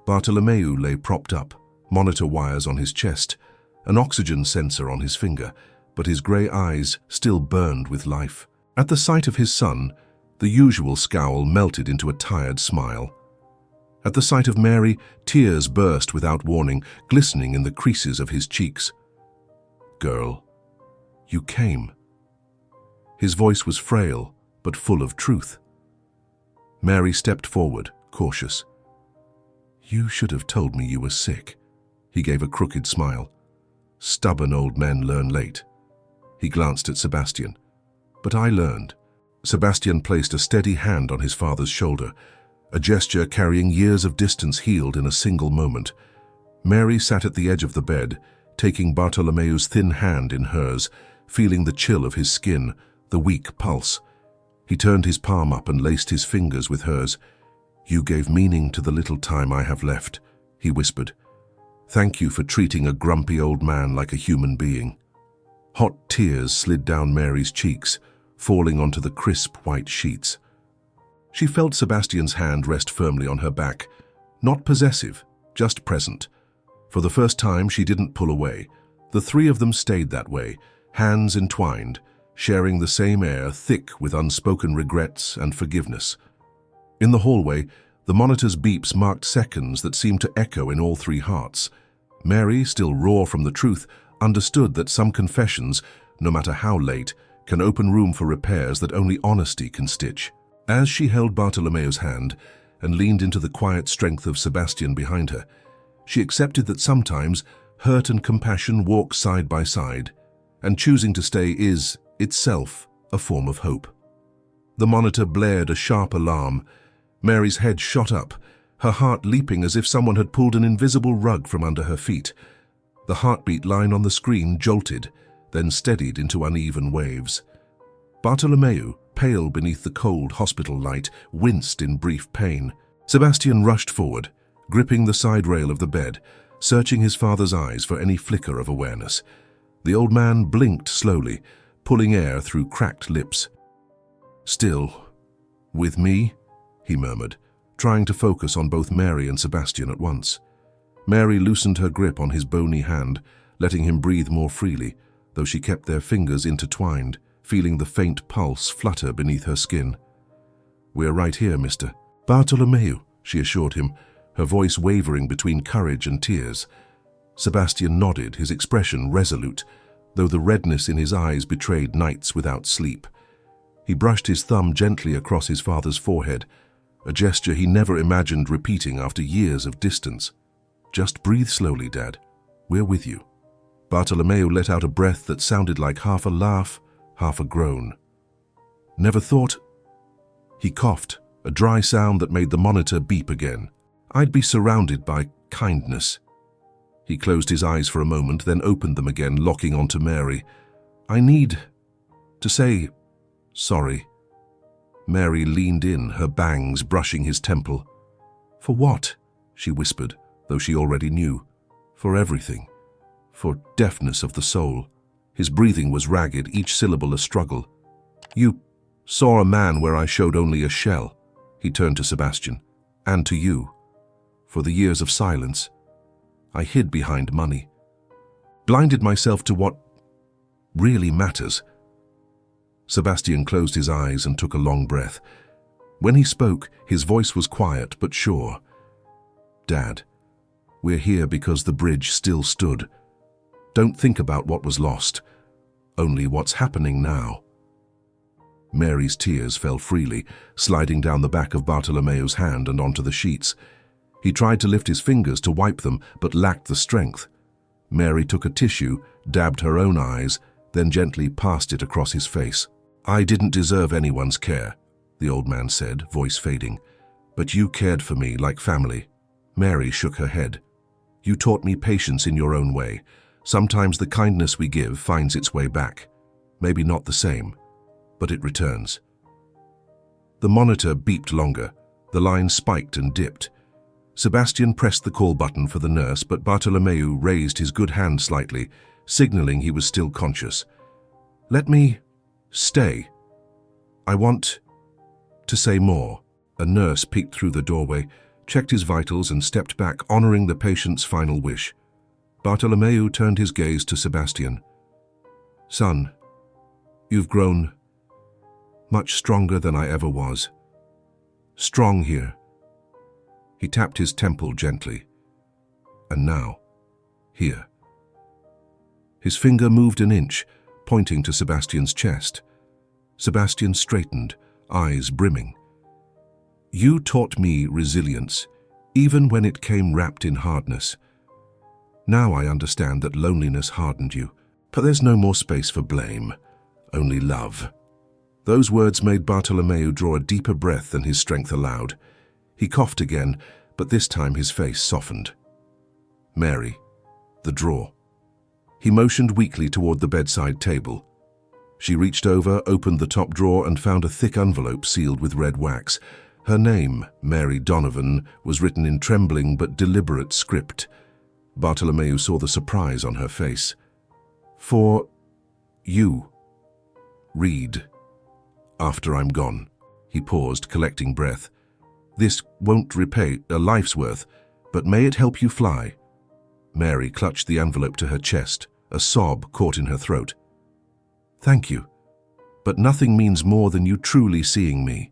Bartolomeu lay propped up, monitor wires on his chest, an oxygen sensor on his finger, but his grey eyes still burned with life. At the sight of his son, the usual scowl melted into a tired smile. At the sight of Mary, tears burst without warning, glistening in the creases of his cheeks. "Girl, you came." His voice was frail, but full of truth. Mary stepped forward, cautious. "You should have told me you were sick." He gave a crooked smile. "Stubborn old men learn late." He glanced at Sebastian. "But I learned." Sebastian placed a steady hand on his father's shoulder, a gesture carrying years of distance healed in a single moment. Mary sat at the edge of the bed, taking Bartolomeu's thin hand in hers, feeling the chill of his skin, the weak pulse. He turned his palm up and laced his fingers with hers. "You gave meaning to the little time I have left," he whispered. "Thank you for treating a grumpy old man like a human being." Hot tears slid down Mary's cheeks, falling onto the crisp white sheets. She felt Sebastian's hand rest firmly on her back, not possessive, just present. For the first time, she didn't pull away. The three of them stayed that way, hands entwined, sharing the same air thick with unspoken regrets and forgiveness. In the hallway, the monitor's beeps marked seconds that seemed to echo in all three hearts. Mary, still raw from the truth, understood that some confessions, no matter how late, can open room for repairs that only honesty can stitch. As she held Bartolomeu's hand and leaned into the quiet strength of Sebastian behind her, she accepted that sometimes hurt and compassion walk side by side, and choosing to stay is, itself, a form of hope. The monitor blared a sharp alarm. Mary's head shot up, her heart leaping as if someone had pulled an invisible rug from under her feet. The heartbeat line on the screen jolted, then steadied into uneven waves. Bartolomeu, pale beneath the cold hospital light, winced in brief pain. Sebastian rushed forward, gripping the side rail of the bed, searching his father's eyes for any flicker of awareness. The old man blinked slowly, pulling air through cracked lips. "Still, with me?" he murmured, trying to focus on both Mary and Sebastian at once. Mary loosened her grip on his bony hand, letting him breathe more freely, though she kept their fingers intertwined, feeling the faint pulse flutter beneath her skin. "We're right here, Mr. Bartolomeu," she assured him, her voice wavering between courage and tears. Sebastian nodded, his expression resolute, though the redness in his eyes betrayed nights without sleep. He brushed his thumb gently across his father's forehead, a gesture he never imagined repeating after years of distance. "Just breathe slowly, Dad. We're with you." Bartolomeo let out a breath that sounded like half a laugh, half a groan. "Never thought—" He coughed, a dry sound that made the monitor beep again. "I'd be surrounded by kindness." He closed his eyes for a moment, then opened them again, locking onto Mary. "I need to say sorry." Mary leaned in, her bangs brushing his temple. "For what?" she whispered, though she already knew. "For everything. For deafness of the soul." His breathing was ragged, each syllable a struggle. "You saw a man where I showed only a shell." He turned to Sebastian. "And to you. For the years of silence, I hid behind money. Blinded myself to what really matters." Sebastian closed his eyes and took a long breath. When he spoke, his voice was quiet but sure. "Dad, we're here because the bridge still stood. Don't think about what was lost, only what's happening now." Mary's tears fell freely, sliding down the back of Bartolomeo's hand and onto the sheets. He tried to lift his fingers to wipe them, but lacked the strength. Mary took a tissue, dabbed her own eyes, then gently passed it across his face. "I didn't deserve anyone's care," the old man said, voice fading. "But you cared for me like family." Mary shook her head. "You taught me patience in your own way. Sometimes the kindness we give finds its way back. Maybe not the same, but it returns." The monitor beeped longer. The line spiked and dipped. Sebastian pressed the call button for the nurse, but Bartolomeo raised his good hand slightly, signaling he was still conscious. "Let me stay. I want to say more." A nurse peeked through the doorway, checked his vitals and stepped back, honoring the patient's final wish. Bartolomeo turned his gaze to Sebastian. "Son, you've grown much stronger than I ever was. Strong here." He tapped his temple gently. "And now, here." His finger moved an inch, pointing to Sebastian's chest. Sebastian straightened, eyes brimming. "You taught me resilience, even when it came wrapped in hardness. Now I understand that loneliness hardened you, but there's no more space for blame, only love." Those words made Bartolomeo draw a deeper breath than his strength allowed. He coughed again, but this time his face softened. "Mary, the drawer." He motioned weakly toward the bedside table. She reached over, opened the top drawer, and found a thick envelope sealed with red wax. Her name, Mary Donovan, was written in trembling but deliberate script. Bartolomeo saw the surprise on her face. "For you. Read. After I'm gone." He paused, collecting breath. "This won't repay a life's worth, but may it help you fly." Mary clutched the envelope to her chest, a sob caught in her throat. "Thank you, but nothing means more than you truly seeing me."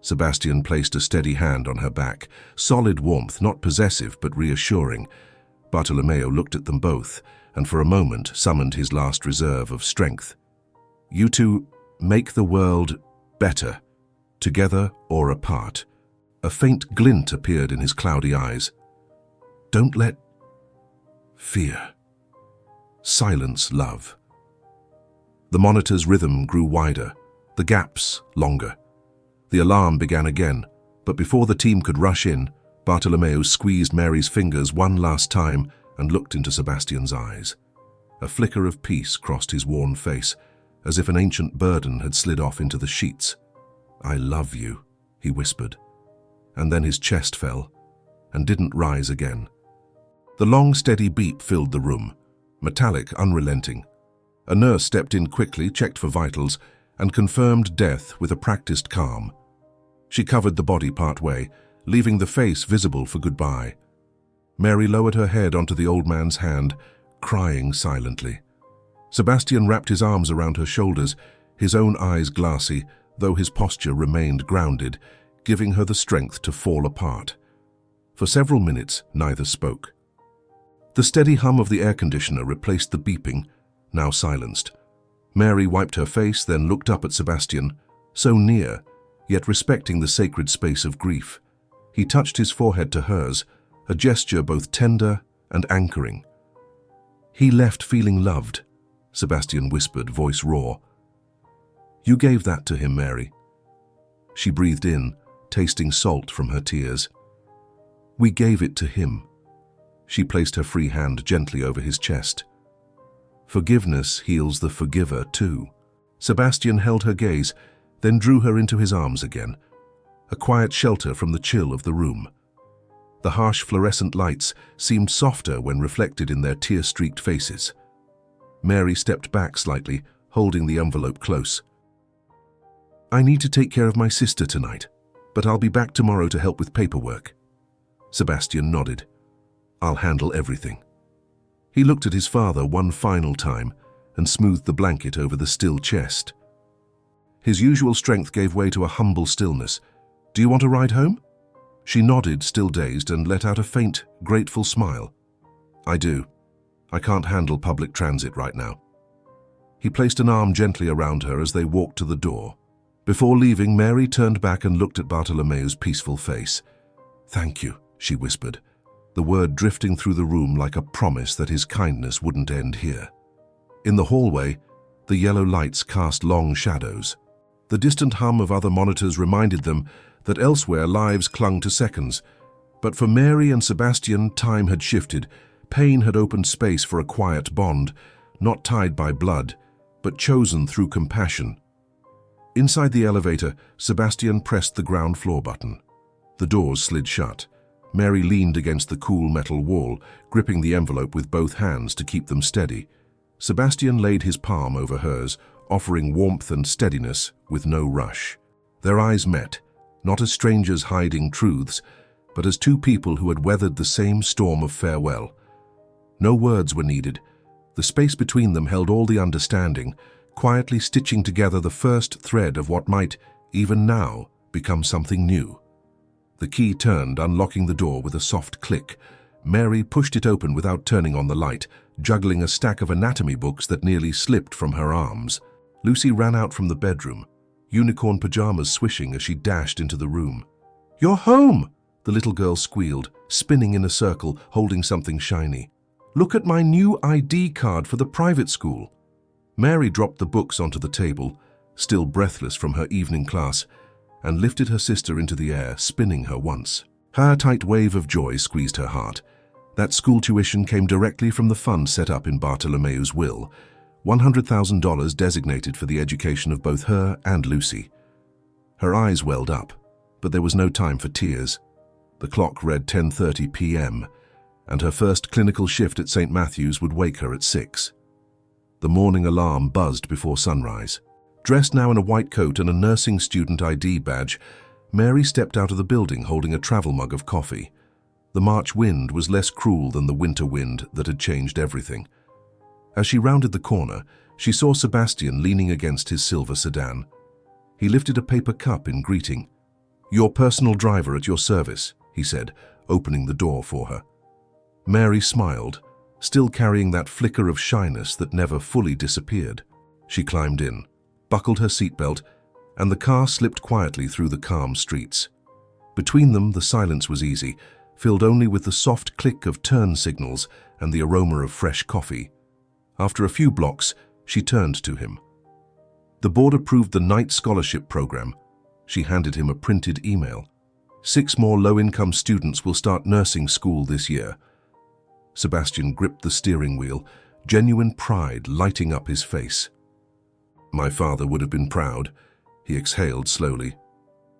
Sebastian placed a steady hand on her back, solid warmth, not possessive but reassuring. Bartolomeo looked at them both, and for a moment summoned his last reserve of strength. "You two make the world better, together or apart." A faint glint appeared in his cloudy eyes. "Don't let fear silence love." The monitor's rhythm grew wider, the gaps longer. The alarm began again, but before the team could rush in, Bartolomeo squeezed Mary's fingers one last time and looked into Sebastian's eyes. A flicker of peace crossed his worn face, as if an ancient burden had slid off into the sheets. "I love you," he whispered. And then his chest fell and didn't rise again. The long, steady beep filled the room, metallic, unrelenting. A nurse stepped in quickly, checked for vitals, and confirmed death with a practiced calm. She covered the body part way, leaving the face visible for goodbye. Mary lowered her head onto the old man's hand, crying silently. Sebastian wrapped his arms around her shoulders, his own eyes glassy, though his posture remained grounded, giving her the strength to fall apart. For several minutes, neither spoke. The steady hum of the air conditioner replaced the beeping, now silenced. Mary wiped her face, then looked up at Sebastian, so near, yet respecting the sacred space of grief. He touched his forehead to hers, a gesture both tender and anchoring. "He left feeling loved," Sebastian whispered, voice raw. "You gave that to him, Mary." She breathed in, tasting salt from her tears. "We gave it to him." She placed her free hand gently over his chest. "Forgiveness heals the forgiver too." Sebastian held her gaze, then drew her into his arms again, a quiet shelter from the chill of the room. The harsh fluorescent lights seemed softer when reflected in their tear-streaked faces. Mary stepped back slightly, holding the envelope close. "I need to take care of my sister tonight, but I'll be back tomorrow to help with paperwork." Sebastian nodded. "I'll handle everything." He looked at his father one final time and smoothed the blanket over the still chest. His usual strength gave way to a humble stillness. "Do you want a ride home?" She nodded, still dazed, and let out a faint, grateful smile. "I do. I can't handle public transit right now." He placed an arm gently around her as they walked to the door. Before leaving, Mary turned back and looked at Bartolomeu's peaceful face. "Thank you," she whispered, the word drifting through the room like a promise that his kindness wouldn't end here. In the hallway, the yellow lights cast long shadows. The distant hum of other monitors reminded them that elsewhere lives clung to seconds. But for Mary and Sebastian, time had shifted. Pain had opened space for a quiet bond, not tied by blood, but chosen through compassion. Inside the elevator, Sebastian pressed the ground floor button. The doors slid shut. Mary leaned against the cool metal wall, gripping the envelope with both hands to keep them steady. Sebastian laid his palm over hers, offering warmth and steadiness with no rush. Their eyes met, not as strangers hiding truths, but as two people who had weathered the same storm of farewell. No words were needed. The space between them held all the understanding, quietly stitching together the first thread of what might, even now, become something new. The key turned, unlocking the door with a soft click. Mary pushed it open without turning on the light, juggling a stack of anatomy books that nearly slipped from her arms. Lucy ran out from the bedroom, unicorn pajamas swishing as she dashed into the room. "You're home!" the little girl squealed, spinning in a circle, holding something shiny. "Look at my new ID card for the private school." Mary dropped the books onto the table, still breathless from her evening class, and lifted her sister into the air, spinning her once. Her tight wave of joy squeezed her heart. That school tuition came directly from the fund set up in Bartolomeu's will, $100,000 designated for the education of both her and Lucy. Her eyes welled up, but there was no time for tears. The clock read 10:30 p.m., and her first clinical shift at St. Matthew's would wake her at 6. The morning alarm buzzed before sunrise. Dressed now in a white coat and a nursing student ID badge, Mary stepped out of the building holding a travel mug of coffee. The March wind was less cruel than the winter wind that had changed everything. As she rounded the corner, she saw Sebastian leaning against his silver sedan. He lifted a paper cup in greeting. "Your personal driver at your service," he said, opening the door for her. Mary smiled, still carrying that flicker of shyness that never fully disappeared. She climbed in, buckled her seatbelt, and the car slipped quietly through the calm streets. Between them, the silence was easy, filled only with the soft click of turn signals and the aroma of fresh coffee. After a few blocks, she turned to him. The board approved the night scholarship program. She handed him a printed email. 6 more low-income students will start nursing school this year. Sebastian gripped the steering wheel, genuine pride lighting up his face. "My father would have been proud," he exhaled slowly.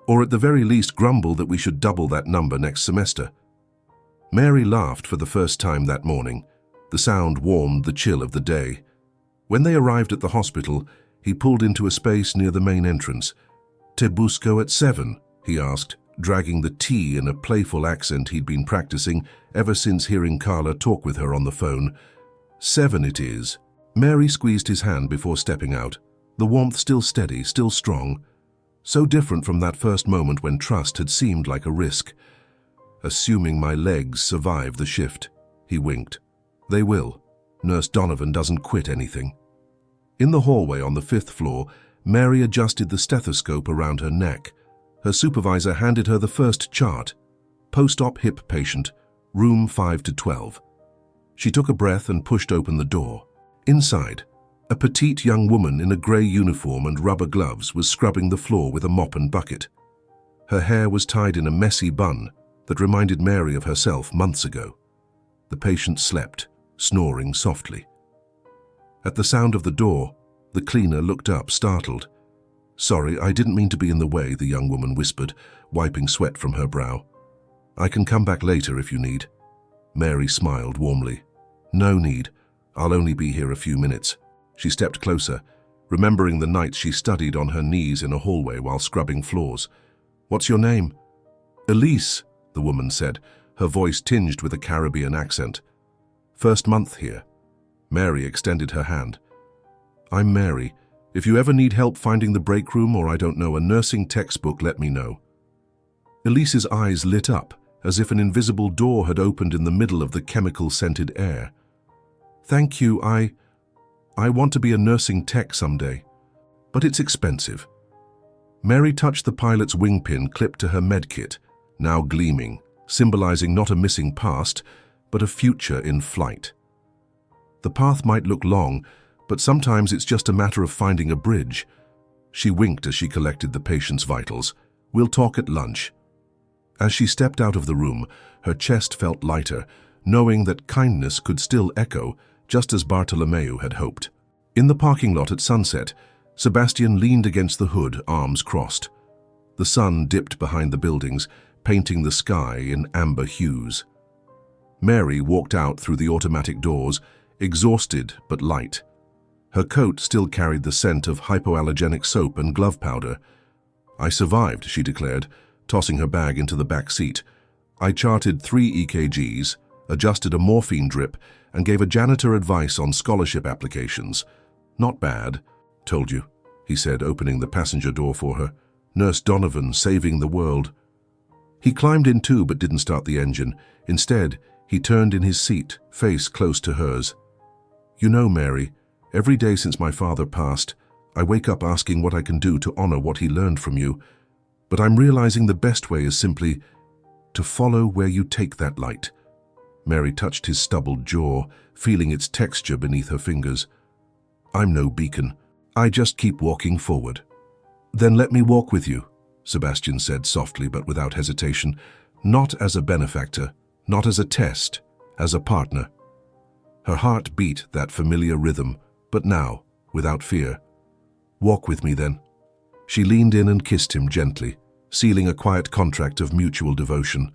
"Or at the very least grumble that we should double that number next semester." Mary laughed for the first time that morning. The sound warmed the chill of the day. When they arrived at the hospital, he pulled into a space near the main entrance. "Te busco at 7, he asked, dragging the T in a playful accent he'd been practicing ever since hearing Carla talk with her on the phone. 7 it is." Mary squeezed his hand before stepping out, the warmth still steady, still strong. So different from that first moment when trust had seemed like a risk. "Assuming my legs survive the shift," he winked. "They will. Nurse Donovan doesn't quit anything." In the hallway on the 5th floor, Mary adjusted the stethoscope around her neck, Her supervisor handed her the first chart. Post-op hip patient, room 5 to 12. She took a breath and pushed open the door. Inside, a petite young woman in a grey uniform and rubber gloves was scrubbing the floor with a mop and bucket. Her hair was tied in a messy bun that reminded Mary of herself months ago. The patient slept, snoring softly. At the sound of the door, the cleaner looked up, startled. "Sorry, I didn't mean to be in the way," the young woman whispered, wiping sweat from her brow. "I can come back later if you need." Mary smiled warmly. "No need. I'll only be here a few minutes." She stepped closer, remembering the nights she studied on her knees in a hallway while scrubbing floors. "What's your name?" "Elise," the woman said, her voice tinged with a Caribbean accent. "First month here." Mary extended her hand. "I'm Mary. If you ever need help finding the break room or, I don't know, a nursing textbook, let me know." Elise's eyes lit up, as if an invisible door had opened in the middle of the chemical-scented air. "Thank you, I want to be a nursing tech someday, but it's expensive." Mary touched the pilot's wing pin clipped to her medkit, now gleaming, symbolizing not a missing past, but a future in flight. The path might look long, but sometimes it's just a matter of finding a bridge. She winked as she collected the patient's vitals. "We'll talk at lunch." As she stepped out of the room, her chest felt lighter, knowing that kindness could still echo, just as Bartolomeu had hoped. In the parking lot at sunset, Sebastian leaned against the hood, arms crossed. The sun dipped behind the buildings, painting the sky in amber hues. Mary walked out through the automatic doors, exhausted but light. Her coat still carried the scent of hypoallergenic soap and glove powder. "I survived," she declared, tossing her bag into the back seat. "I charted 3 EKGs, adjusted a morphine drip, and gave a janitor advice on scholarship applications. Not bad, told you," he said, opening the passenger door for her. "Nurse Donovan saving the world." He climbed in too, but didn't start the engine. Instead, he turned in his seat, face close to hers. "You know, Mary, every day since my father passed, I wake up asking what I can do to honor what he learned from you. But I'm realizing the best way is simply to follow where you take that light." Mary touched his stubbled jaw, feeling its texture beneath her fingers. "I'm no beacon. I just keep walking forward." "Then let me walk with you," Sebastian said softly but without hesitation. "Not as a benefactor, not as a test, as a partner." Her heart beat that familiar rhythm, but now, without fear. "Walk with me then." She leaned in and kissed him gently, sealing a quiet contract of mutual devotion.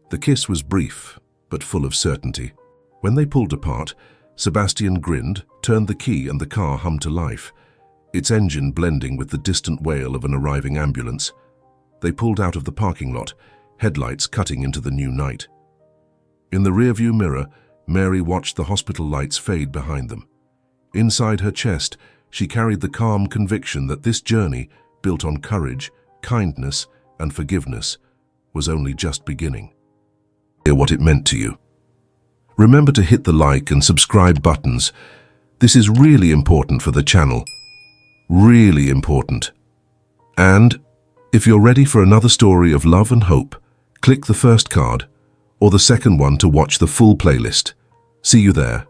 The kiss was brief, but full of certainty. When they pulled apart, Sebastian grinned, turned the key, and the car hummed to life, its engine blending with the distant wail of an arriving ambulance. They pulled out of the parking lot, headlights cutting into the new night. In the rearview mirror, Mary watched the hospital lights fade behind them. Inside her chest, she carried the calm conviction that this journey, built on courage, kindness, and forgiveness, was only just beginning. Hear what it meant to you. Remember to hit the like and subscribe buttons. This is really important for the channel. Really important. And if you're ready for another story of love and hope, click the first card or the second one to watch the full playlist. See you there.